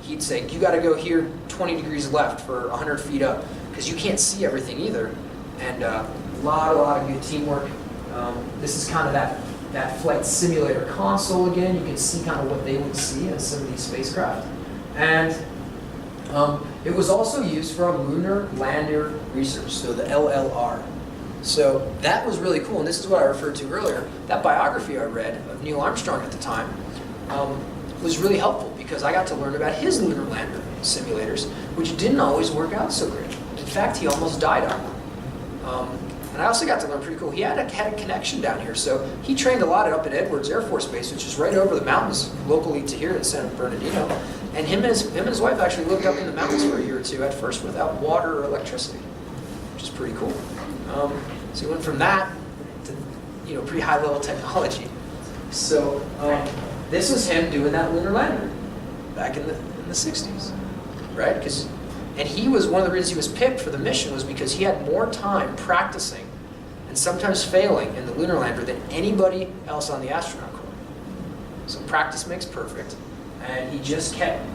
He'd say, you got to go here 20 degrees left for 100 feet up, because you can't see everything either. And a lot of good teamwork. This is kind of that flight simulator console again. You can see kind of what they would see in some of these spacecraft. And it was also used for our lunar lander research, so the LLR. So that was really cool, and this is what I referred to earlier. That biography I read of Neil Armstrong at the time was really helpful, because I got to learn about his lunar lander simulators, which didn't always work out so great. In fact, he almost died on one. And I also got to learn pretty cool. He had a connection down here, so he trained a lot up at Edwards Air Force Base, which is right over the mountains locally to here in San Bernardino. And him and his wife actually lived up in the mountains for a year or two at first without water or electricity, which is pretty cool. So he went from that to pretty high level technology. So this is him doing that lunar lander back in the 60s, right? And he was, one of the reasons he was picked for the mission was because he had more time practicing and sometimes failing in the lunar lander than anybody else on the astronaut corps. So practice makes perfect, and he just kept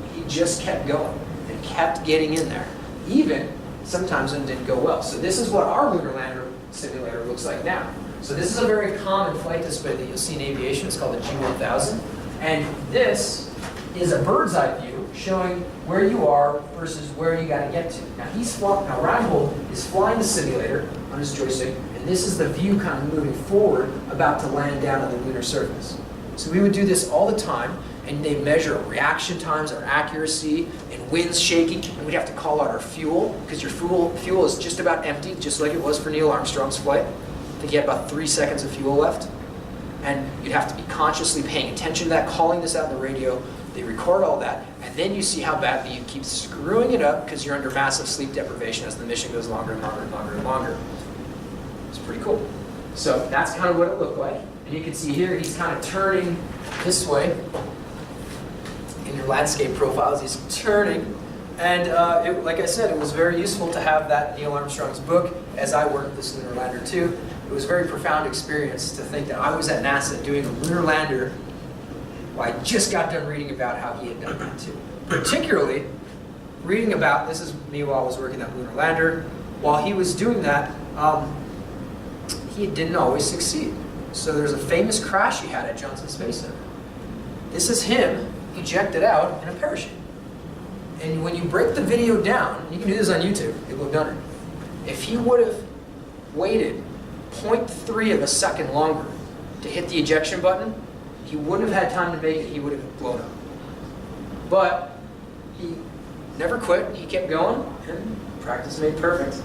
going and kept getting in there, even sometimes when it didn't go well. So this is what our lunar lander simulator looks like now. So this is a very common flight display that you'll see in aviation. It's called the G1000, and this is a bird's eye view showing where you are versus where you got to get to. Now Reinhold is flying the simulator on his joystick, and this is the view kind of moving forward, about to land down on the lunar surface. So we would do this all the time, and they measure our reaction times, our accuracy, and winds shaking, and we'd have to call out our fuel, because your fuel is just about empty, just like it was for Neil Armstrong's flight. I think he had about 3 seconds of fuel left. And you'd have to be consciously paying attention to that, calling this out on the radio. They record all that, and then you see how badly you keep screwing it up because you're under massive sleep deprivation as the mission goes longer and longer and longer and longer. It's pretty cool. So that's kind of what it looked like. And you can see here, he's kind of turning this way. In your landscape profiles, he's turning. And like I said, it was very useful to have that Neil Armstrong's book as I worked this lunar lander too. It was a very profound experience to think that I was at NASA doing a lunar lander. Well, I just got done reading about how he had done that too. Particularly, reading about, this is me while I was working that lunar lander, while he was doing that, he didn't always succeed. So there's a famous crash he had at Johnson Space Center. This is him ejected out in a parachute. And when you break the video down, you can do this on YouTube, people have done it. If he would have waited 0.3 of a second longer to hit the ejection button, he wouldn't have had time to make it, he would have blown up. But he never quit, he kept going, and practice made perfect.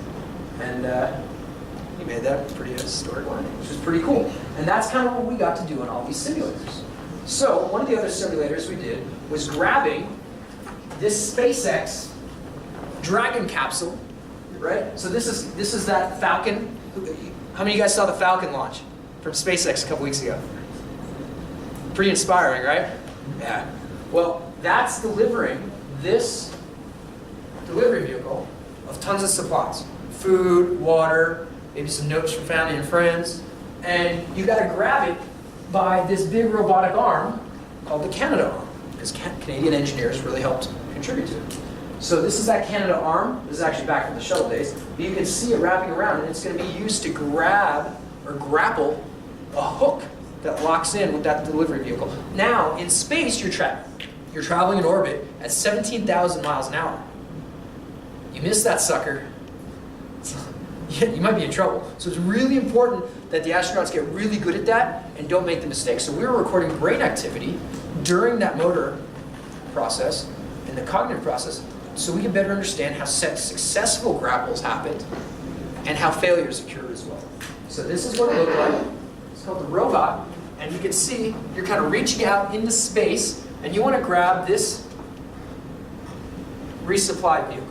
And he made that pretty historic landing, which was pretty cool. And that's kind of what we got to do on all these simulators. So one of the other simulators we did was grabbing this SpaceX Dragon capsule, right? So this is that Falcon. How many of you guys saw the Falcon launch from SpaceX a couple weeks ago? Pretty inspiring, right? Yeah. Well, that's delivering this delivery vehicle of tons of supplies. Food, water, maybe some notes from family and friends. And you got to grab it by this big robotic arm called the Canada arm, because Canadian engineers really helped contribute to it. So this is that Canada arm. This is actually back from the shuttle days. But you can see it wrapping around, and it's going to be used to grab or grapple a hook that locks in with that delivery vehicle. Now, in space, you're traveling in orbit at 17,000 miles an hour. You miss that sucker, you might be in trouble. So it's really important that the astronauts get really good at that and don't make the mistake. So we were recording brain activity during that motor process and the cognitive process so we can better understand how successful grapples happened and how failures occur as well. So this is what it looked like. It's called the robot. And you can see you're kind of reaching out into space and you want to grab this resupply vehicle.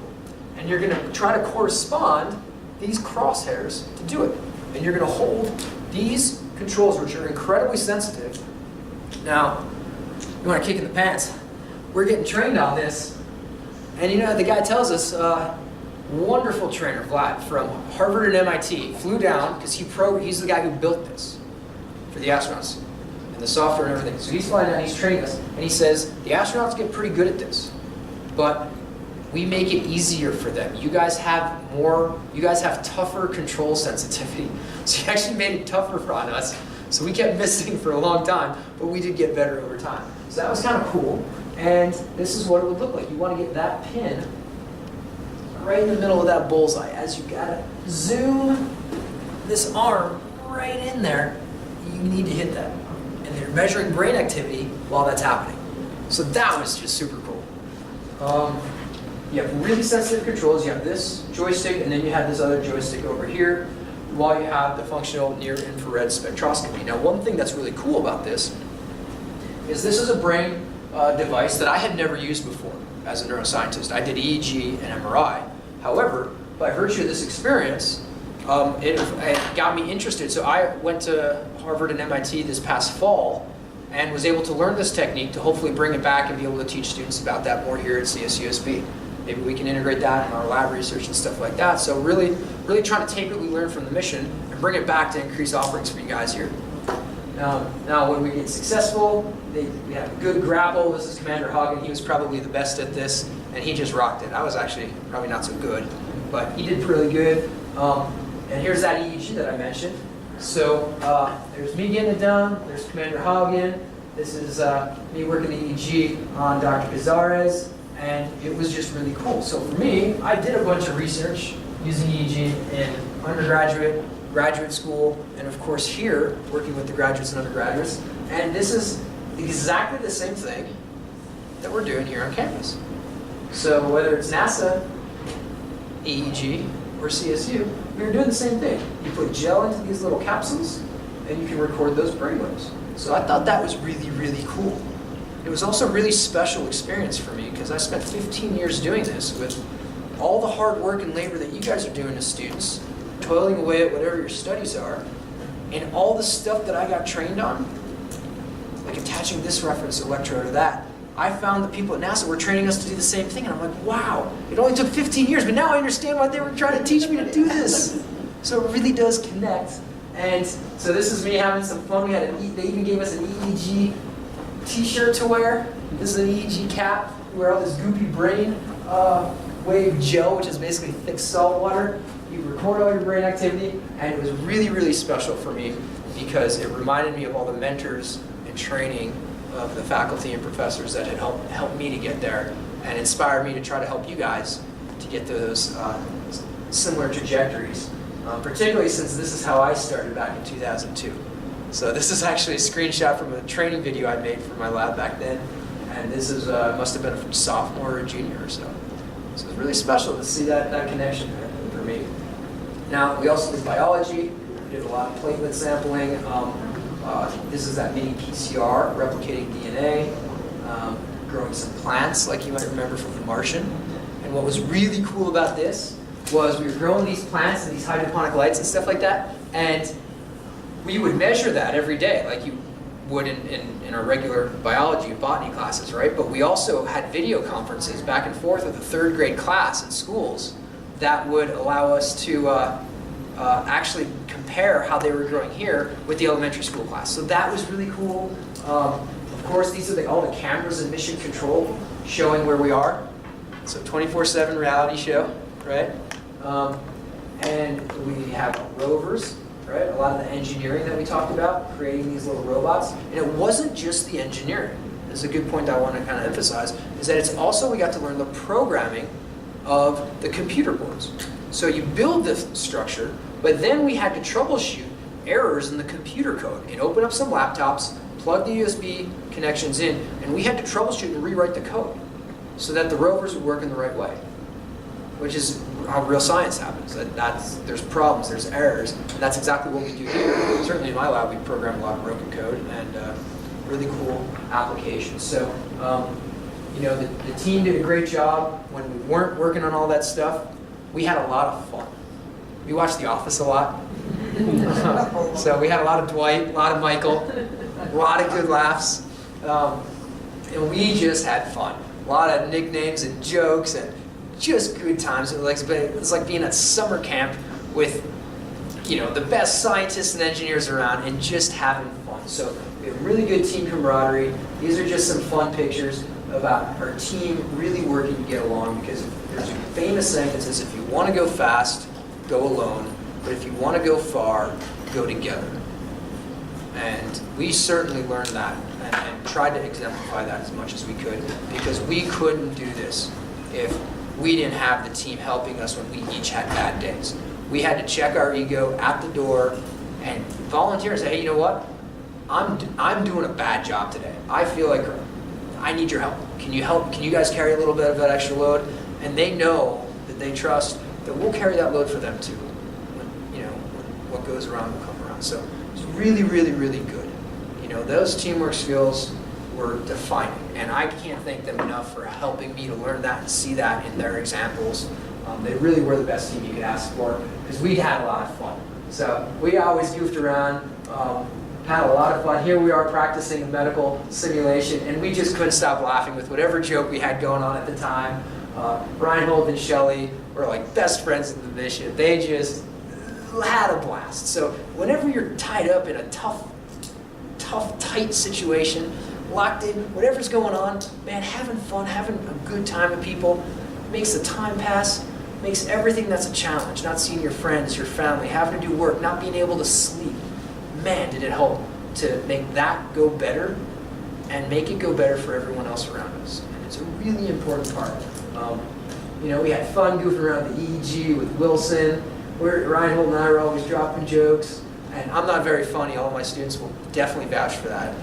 And you're going to try to correspond these crosshairs to do it. And you're going to hold these controls, which are incredibly sensitive. Now, you want to kick in the pants. We're getting trained on this. And you know, the guy tells us, wonderful trainer, Vlad, from Harvard and MIT, flew down because he's the guy who built this for the astronauts and the software and everything. So he's flying down, he's training us, and he says, the astronauts get pretty good at this, but we make it easier for them. You guys have tougher control sensitivity. So he actually made it tougher on us. So we kept missing for a long time, but we did get better over time. So that was kind of cool. And this is what it would look like. You want to get that pin right in the middle of that bullseye. As you gotta zoom this arm right in there, you need to hit that. And they're measuring brain activity while that's happening. So that was just super cool. You have really sensitive controls. You have this joystick, and then you have this other joystick over here, while you have the functional near-infrared spectroscopy. Now, one thing that's really cool about this is a brain device that I had never used before as a neuroscientist. I did EEG and MRI. However, by virtue of this experience, it got me interested. So I went to Harvard and MIT this past fall and was able to learn this technique to hopefully bring it back and be able to teach students about that more here at CSUSB. Maybe we can integrate that in our lab research and stuff like that. So really trying to take what we learned from the mission and bring it back to increase offerings for you guys here. Now when we get successful, we have a good grapple. This is Commander Hagen. He was probably the best at this, and he just rocked it. I was actually probably not so good, but he did really good. And here's that EEG that I mentioned. So there's me getting it done. There's Commander Hagen. This is me working the EEG on Dr. Cazares. And it was just really cool. So for me, I did a bunch of research using EEG in undergraduate, graduate school, and of course here, working with the graduates and undergraduates. And this is exactly the same thing that we're doing here on campus. So whether it's NASA, EEG, or CSU, we're doing the same thing. You put gel into these little capsules, and you can record those brainwaves. So I thought that was really, really cool. It was also a really special experience for me because I spent 15 years doing this with all the hard work and labor that you guys are doing as students, toiling away at whatever your studies are, And all the stuff that I got trained on, like attaching this reference electrode to that, I found the people at NASA were training us to do the same thing. And I'm like, wow, it only took 15 years, but now I understand why they were trying to teach me to do this. So it really does connect. And so this is me having some fun. They even gave us an EEG t-shirt to wear. This is an EEG cap. We wear all this goopy brain wave gel, which is basically thick salt water. You record all your brain activity, and it was really, really special for me because it reminded me of all the mentors and training of the faculty and professors that had helped me to get there and inspired me to try to help you guys to get to those similar trajectories, particularly since this is how I started back in 2002. So this is actually a screenshot from a training video I made for my lab back then, and this is must have been from sophomore or junior or so. So it's really special to see that connection there for me. Now, we also did biology. We did a lot of platelet sampling. This is that mini PCR, replicating DNA, growing some plants, like you might remember from The Martian. And what was really cool about this was we were growing these plants and these hydroponic lights and stuff like that, and we would measure that every day, like you would in our regular biology and botany classes, right? But we also had video conferences back and forth with the 3rd grade class in schools that would allow us to actually compare how they were growing here with the elementary school class. So that was really cool. Of course, these are all the cameras in mission control showing where we are. So 24/7 reality show, right? And we have rovers, right? A lot of the engineering that we talked about, creating these little robots. And it wasn't just the engineering. This is a good point that I want to kind of emphasize, is that it's also we got to learn the programming of the computer boards. So you build this structure, but then we had to troubleshoot errors in the computer code and open up some laptops, plug the USB connections in, and we had to troubleshoot and rewrite the code so that the rovers would work in the right way, which is how real science happens. There's problems, there's errors, and that's exactly what we do here. Certainly in my lab, we program a lot of broken code and really cool applications. So, you know, the team did a great job. When we weren't working on all that stuff, we had a lot of fun. We watched The Office a lot. So we had a lot of Dwight, a lot of Michael, a lot of good laughs. And we just had fun. A lot of nicknames and jokes and just good times. It was like being at summer camp with, you know, the best scientists and engineers around and just having fun. So we have really good team camaraderie. These are just some fun pictures about our team really working to get along, because there's a famous saying that says, if you want to go fast, go alone, but if you want to go far, go together. And we certainly learned that and tried to exemplify that as much as we could, because we couldn't do this if we didn't have the team helping us when we each had bad days. We had to check our ego at the door and volunteer and say, hey, you know what? I'm doing a bad job today. I feel like I need your help. Can you help? Can you guys carry a little bit of that extra load? And they know that they trust that we'll carry that load for them too. When, you know, what goes around will come around. So it's really, really, really good. You know, those teamwork skills were defining, and I can't thank them enough for helping me to learn that and see that in their examples. They really were the best team you could ask for, because we had a lot of fun. So we always goofed around, had a lot of fun. Here we are practicing a medical simulation, and we just couldn't stop laughing with whatever joke we had going on at the time. Reinhold and Shelley were like best friends in the mission. They just had a blast. So whenever you're tied up in a tough, tight situation, locked in, whatever's going on, man, having fun, having a good time with people, makes the time pass, makes everything that's a challenge, not seeing your friends, your family, having to do work, not being able to sleep. Man, did it help to make that go better and make it go better for everyone else around us. And it's a really important part. You know, we had fun goofing around the EEG with Wilson. Reinhold and I were always dropping jokes. And I'm not very funny. All of my students will definitely vouch for that.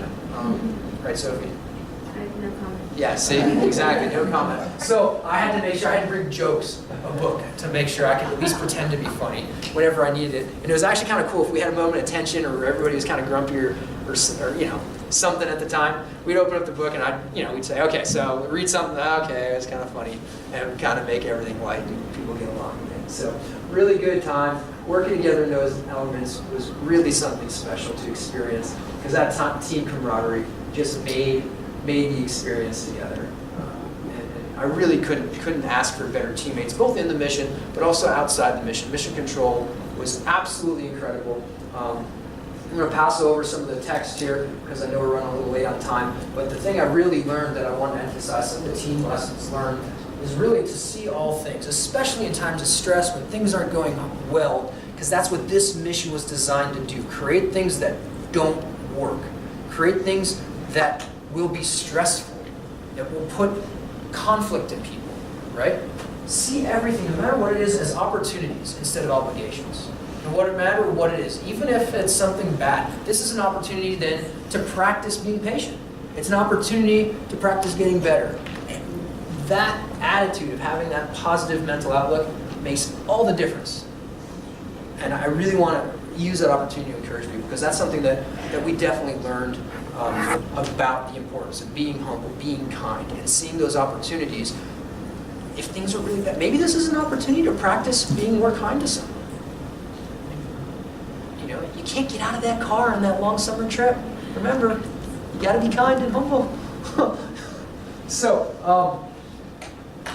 Right, Sophie? I have no comment. Yeah, see, exactly, no comment. So I had to make sure, I had to bring jokes, a book, to make sure I could at least pretend to be funny whenever I needed it. And it was actually kind of cool if we had a moment of tension or everybody was kind of grumpy or you know, something at the time. We'd open up the book and we'd say, okay, so read something, okay, it was kind of funny, and it would kind of make everything light and people get along with it. So really good time. Working together in those elements was really something special to experience because that team camaraderie just made the experience together. And I really couldn't ask for better teammates, both in the mission, but also outside the mission. Mission control was absolutely incredible. I'm going to pass over some of the text here because I know we're running a little late on time. But the thing I really learned that I want to emphasize, some of the team lessons learned, is really to see all things, especially in times of stress when things aren't going well, because that's what this mission was designed to do. Create things that don't work. Create things that will be stressful, that will put conflict in people, right? See everything, no matter what it is, as opportunities instead of obligations. And what it matter what it is, even if it's something bad. This is an opportunity then to practice being patient. It's an opportunity to practice getting better. And that attitude of having that positive mental outlook makes all the difference. And I really want to use that opportunity to encourage people because that's something that we definitely learned about the importance of being humble, being kind, and seeing those opportunities. If things are really bad, maybe this is an opportunity to practice being more kind to someone. You can't get out of that car on that long summer trip. Remember, you got to be kind and humble. So,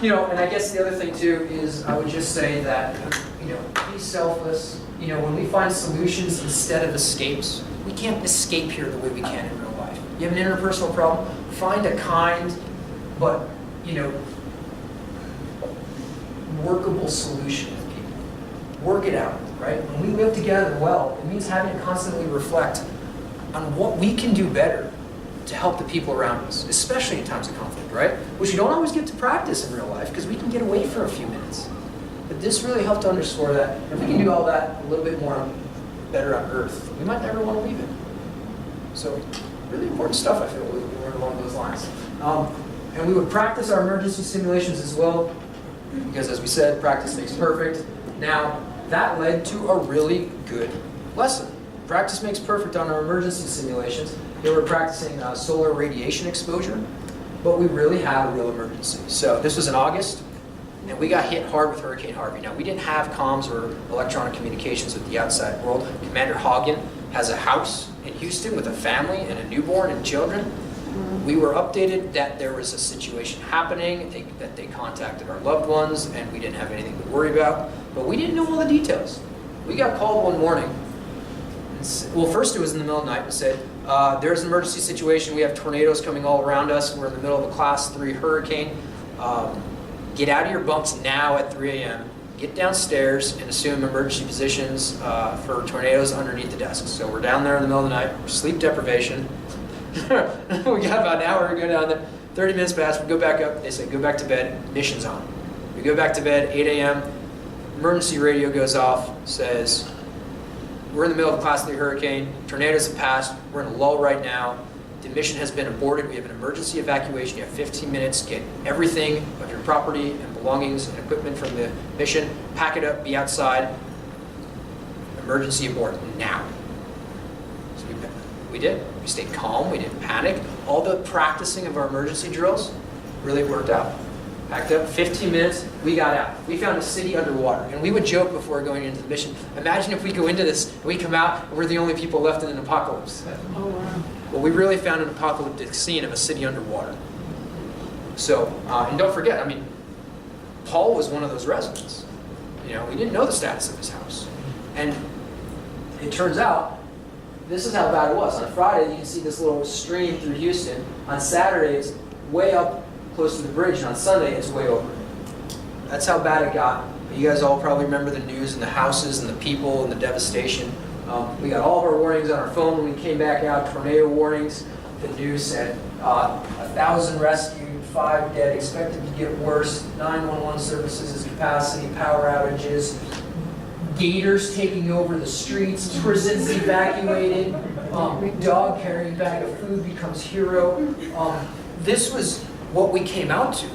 and I guess the other thing too is I would just say that, be selfless. When we find solutions instead of escapes, we can't escape here the way we can in real life. You have an interpersonal problem, find a kind, but, workable solution with people. Work it out. Right? When we live together well, it means having to constantly reflect on what we can do better to help the people around us, especially in times of conflict, right? Which you don't always get to practice in real life because we can get away for a few minutes. But this really helped to underscore that. If we can do all that a little bit more better on Earth, we might never want to leave it. So really important stuff, I feel, we learned along those lines. And we would practice our emergency simulations as well because, as we said, practice makes perfect. Now, that led to a really good lesson. Practice makes perfect on our emergency simulations. They were practicing solar radiation exposure, but we really had a real emergency. So this was in August, and we got hit hard with Hurricane Harvey. Now, we didn't have comms or electronic communications with the outside world. Commander Hagen has a house in Houston with a family and a newborn and children. We were updated that there was a situation happening, that they contacted our loved ones, and we didn't have anything to worry about. But we didn't know all the details. We got called one morning. Well, first it was in the middle of the night and said, there's an emergency situation. We have tornadoes coming all around us. We're in the middle of a Class 3 hurricane. Get out of your bunks now at 3 a.m. Get downstairs and assume emergency positions for tornadoes underneath the desks. So we're down there in the middle of the night. Sleep deprivation. We got about an hour to go down there. 30 minutes passed. We go back up. They say, go back to bed. Mission's on. We go back to bed, 8 a.m. Emergency radio goes off, says, we're in the middle of a Class 3 hurricane. Tornadoes have passed. We're in a lull right now. The mission has been aborted. We have an emergency evacuation. You have 15 minutes. Get everything of your property and belongings and equipment from the mission. Pack it up. Be outside. Emergency abort now. So we did. We stayed calm. We didn't panic. All the practicing of our emergency drills really worked out. Packed up, 15 minutes, we got out. We found a city underwater. And we would joke before going into the mission, imagine if we go into this and we come out and we're the only people left in an apocalypse. Oh, wow. Well, we really found an apocalyptic scene of a city underwater. So, and don't forget, Paul was one of those residents. We didn't know the status of his house. And it turns out, this is how bad it was. On Friday, you can see this little stream through Houston. On Saturday, it's way up close to the bridge, and on Sunday, it's way over. That's how bad it got. You guys all probably remember the news and the houses and the people and the devastation. We got all of our warnings on our phone when we came back out, tornado warnings. The news said 1,000 rescued, 5 dead, expected to get worse, 911 services at capacity, power outages, gators taking over the streets, prisons evacuated, dog carrying bag of food becomes hero. This was what we came out to,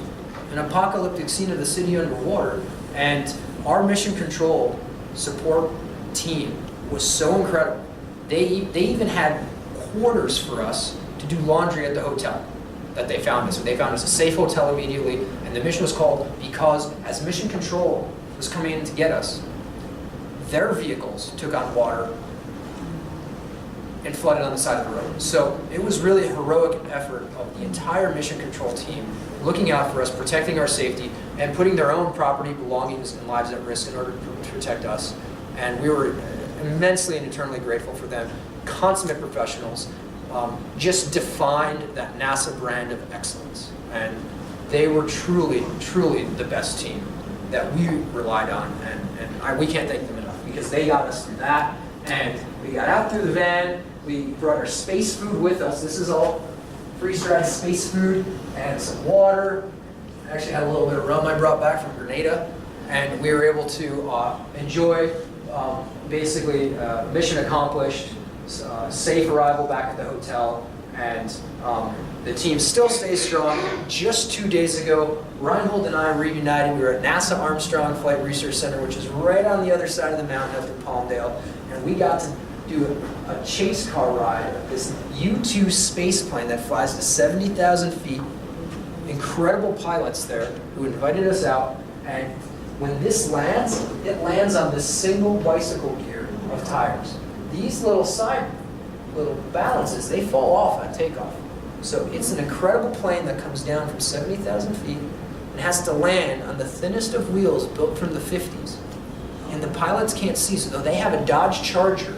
an apocalyptic scene of the city underwater. And our mission control support team was so incredible. They even had quarters for us to do laundry at the hotel that they found us. So they found us a safe hotel immediately, and the mission was called because, as mission control, was coming in to get us, their vehicles took on water and flooded on the side of the road. So it was really a heroic effort of the entire mission control team looking out for us, protecting our safety, and putting their own property, belongings, and lives at risk in order to protect us. And we were immensely and eternally grateful for them. Consummate professionals, just defined that NASA brand of excellence. And they were truly, truly the best team that we relied on. And we can't thank them enough, because they got us through that. And we got out through the van. We brought our space food with us. This is all freeze-dried space food and some water. I actually had a little bit of rum I brought back from Grenada. And we were able to enjoy basically mission accomplished, safe arrival back at the hotel. And the team still stays strong. Just 2 days ago, Reinhold and I reunited. We were at NASA Armstrong Flight Research Center, which is right on the other side of the mountain up in Palmdale. And we got to do a chase car ride of this U-2 space plane that flies to 70,000 feet. Incredible pilots there who invited us out. And when this lands, it lands on this single bicycle gear of tires. These little balances, they fall off at takeoff. So it's an incredible plane that comes down from 70,000 feet and has to land on the thinnest of wheels built from the 50s. And the pilots can't see, so though they have a Dodge Charger,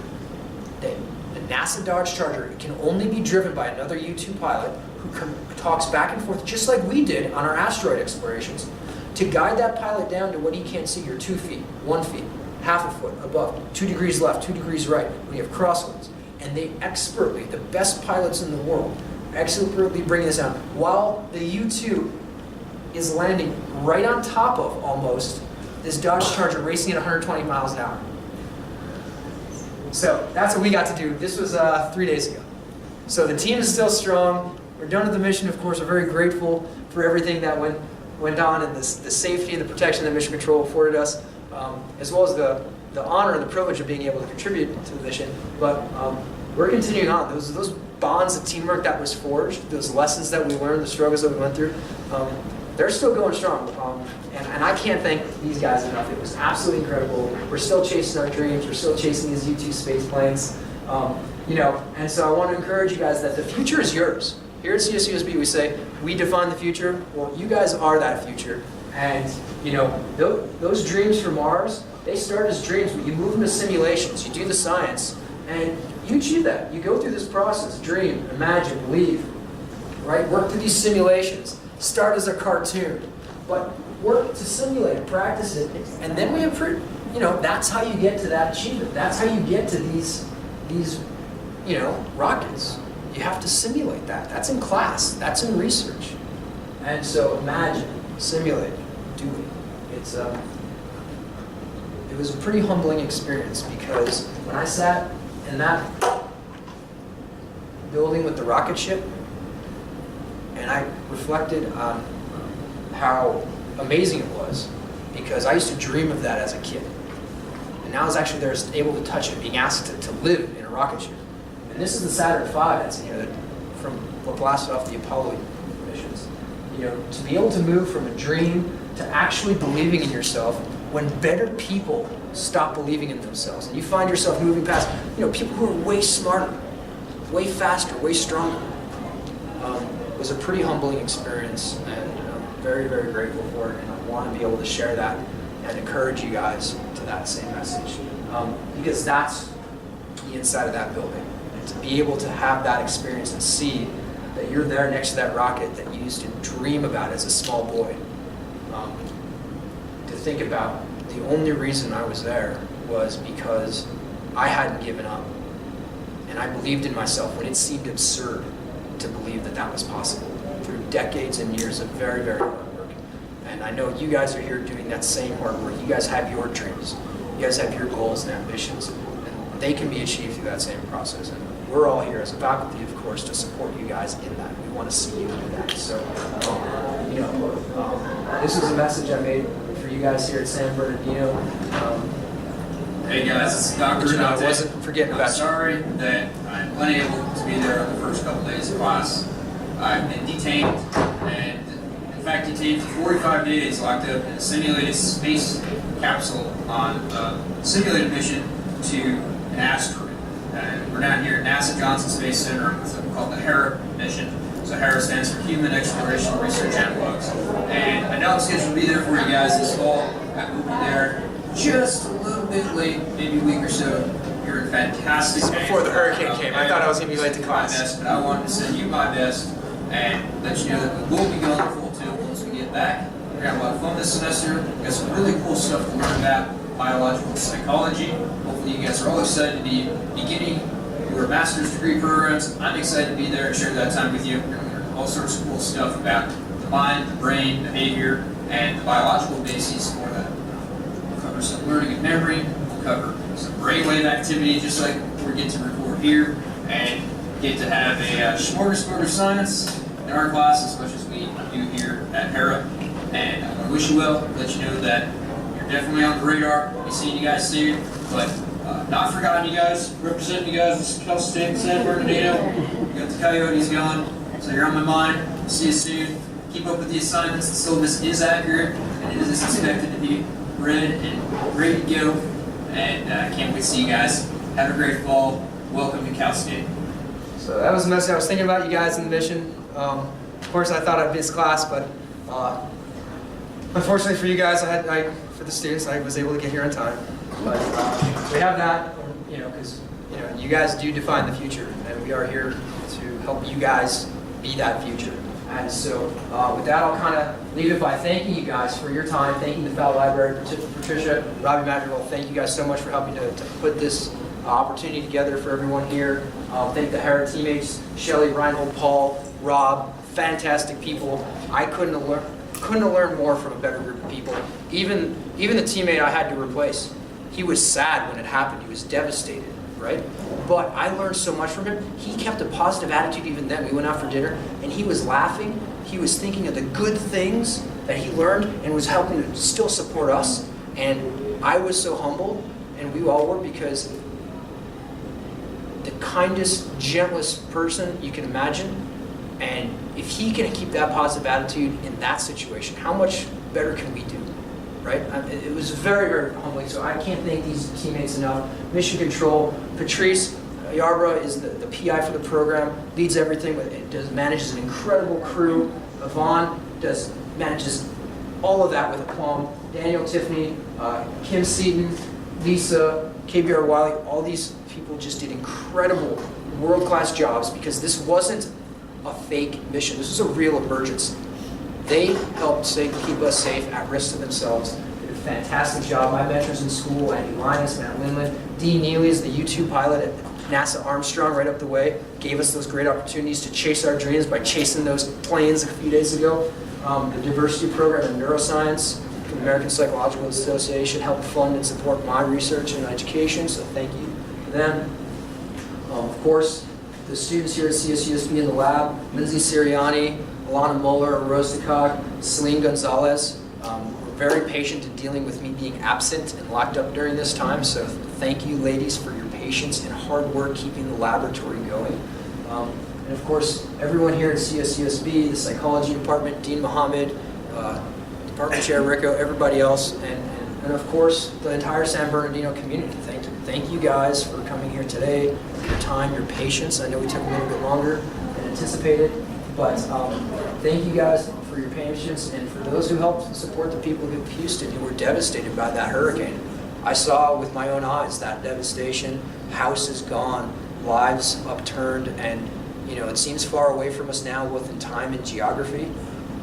the NASA Dodge Charger, it can only be driven by another U-2 pilot who talks back and forth, just like we did on our asteroid explorations, to guide that pilot down to what he can't see. You're 2 feet, 1 foot, half a foot above, 2 degrees left, 2 degrees right, when you have crosswinds. And they expertly, the best pilots in the world, expertly bring this down, while the U-2 is landing right on top of, almost, this Dodge Charger racing at 120 miles an hour. So that's what we got to do. This was 3 days ago. So the team is still strong. We're done with the mission, of course. We're very grateful for everything that went on, and the safety and the protection that Mission Control afforded us, as well as the honor and the privilege of being able to contribute to the mission. But we're continuing on. Those bonds of teamwork that was forged, those lessons that we learned, the struggles that we went through, they're still going strong. And I can't thank these guys enough. It was absolutely incredible. We're still chasing our dreams. We're still chasing these U-2 space planes. And so I want to encourage you guys that the future is yours. Here at CSUSB, we say, we define the future. Well, you guys are that future. And, those dreams for Mars, they start as dreams, but you move them to simulations. You do the science, and you achieve that. You go through this process, dream, imagine, believe, right? Work through these simulations. Start as a cartoon, but work to simulate it, practice it, and then we improve. That's how you get to that achievement. That's how you get to these rockets. You have to simulate that. That's in class. That's in research. And so imagine, simulate, do it. It was a pretty humbling experience, because when I sat in that building with the rocket ship, and I reflected on how amazing it was, because I used to dream of that as a kid. And now I was actually there, able to touch it, being asked to live in a rocket ship. And this is the Saturn V that's in here, from what blasted off the Apollo missions. To be able to move from a dream to actually believing in yourself when better people stop believing in themselves. And you find yourself moving past, people who are way smarter, way faster, way stronger. It was a pretty humbling experience, and I'm very, very grateful for it. And I want to be able to share that and encourage you guys to that same message. Because that's the inside of that building. To be able to have that experience and see that you're there next to that rocket that you used to dream about as a small boy. To think about the only reason I was there was because I hadn't given up. And I believed in myself when it seemed absurd to believe that that was possible through decades and years of very, very hard work. And I know you guys are here doing that same hard work. You guys have your dreams. You guys have your goals and ambitions. And they can be achieved through that same process. And we're all here as a faculty, of course, to support you guys in that. We want to see you do that. So, this is a message I made for you guys here at San Bernardino. Hey guys, this is Dr. I Addante. wasn't forgetting about I'm sorry that I'm unable to be there the first couple days of class. I've been detained, and in fact, back detained for 45 days, locked up in a simulated space capsule on a simulated mission to an asteroid. And we're down here at NASA Johnson Space Center on something called the HERA Mission. So HERA stands for Human Exploration Research Analogs. And I know I'm scheduled to be there for you guys this fall. I will be there just a little bit late, maybe a week or so. You're in fantastic hands. Before the hurricane came, I thought I was going to be late to class. Best, but I wanted to send you my best and let you know that we will be going full tilt once we get back. We're going to have a lot of fun this semester. We've got some really cool stuff to learn about biological psychology. Hopefully you guys are all excited to be beginning your master's degree programs. I'm excited to be there and share that time with you. We're going to learn all sorts of cool stuff about the mind, the brain, behavior, and the biological bases for that. We'll cover some learning and memory. We'll cover some brainwave activity, just like we get to record here, and get to have a smorgasbord of science in our class as much as we do here at HERA. And I wish you well, let you know that you're definitely on the radar. We'll be seeing you guys soon, but not forgotten you guys, representing you guys, this is Cal State, San Bernardino. We got the Coyotes going, so you're on my mind. See you soon. Keep up with the assignments. The syllabus is accurate, and it is expected to be read and ready to go. And I can't wait to see you guys. Have a great fall. Welcome to Cal State. So that was the message. I was thinking about you guys in the mission. Of course, I thought I'd miss class, but unfortunately for you guys, for the students, I was able to get here on time. But we have that, because you guys do define the future, and we are here to help you guys be that future. And so with that, I'll kind of leave it by thanking you guys for your time, thanking the Pfau Library, Patricia, Robbie Madrigal. Thank you guys so much for helping to put this opportunity together for everyone here. Thank the HERA teammates, Shelly, Reinhold, Paul, Rob, fantastic people. I couldn't have learned more from a better group of people. Even the teammate I had to replace, he was sad when it happened. He was devastated, right? But I learned so much from him. He kept a positive attitude even then. We went out for dinner, and he was laughing. He was thinking of the good things that he learned and was helping to still support us. And I was so humbled, and we all were, because the kindest, gentlest person you can imagine. And if he can keep that positive attitude in that situation, how much better can we do, right? It was very, very humbling. So I can't thank these teammates enough. Mission Control, Patrice Yarbrough is the PI for the program, leads everything, manages an incredible crew. Yvonne manages all of that with aplomb. Daniel, Tiffany, Kim Seaton, Lisa, KBR Wiley, all these people just did incredible world-class jobs, because this wasn't a fake mission. This was a real emergency. They helped keep us safe at risk to themselves. They did a fantastic job. My mentors in school, Andy Linus, Matt Winland, Dee Neely is the U-2 pilot at NASA Armstrong right up the way, gave us those great opportunities to chase our dreams by chasing those planes a few days ago. The diversity program in neuroscience from the American Psychological Association helped fund and support my research and education, so thank you to them. Of course, the students here at CSUSB in the lab, Lindsay Sirianni, Alana Moeller, Rose DeCock, Celine Gonzalez, were very patient in dealing with me being absent and locked up during this time, so thank you ladies for your patience and hard work keeping the laboratory going. And of course, everyone here at CSUSB, the psychology department, Dean Mohammed, Department Chair Rico, everybody else, and of course, the entire San Bernardino community. Thank you guys for coming here today, your time, your patience. I know we took a little bit longer than anticipated, but thank you guys for your patience, and for those who helped support the people of Houston who were devastated by that hurricane. I saw with my own eyes that devastation, houses gone, lives upturned, and it seems far away from us now, both in time and geography,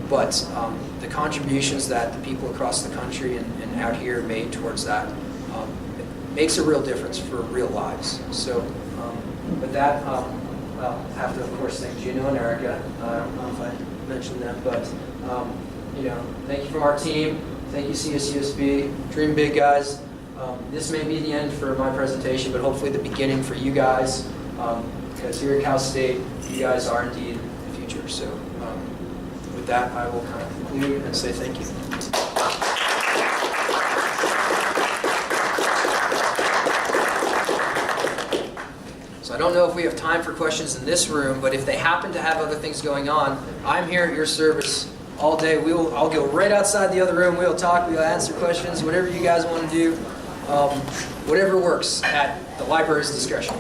but the contributions that the people across the country and out here made towards that makes a real difference for real lives. So with that, I'll have to, of course, thank Gino and Erica. I don't know if I mentioned them, but thank you from our team. Thank you, CSUSB. Dream big, guys. This may be the end for my presentation, but hopefully the beginning for you guys, because here at Cal State, you guys are indeed the future. So with that, I will kind of conclude and say thank you. So I don't know if we have time for questions in this room, but if they happen to have other things going on, I'm here at your service all day. I'll go right outside the other room. We'll talk. We'll answer questions. Whatever you guys want to do, whatever works at the library's discretion.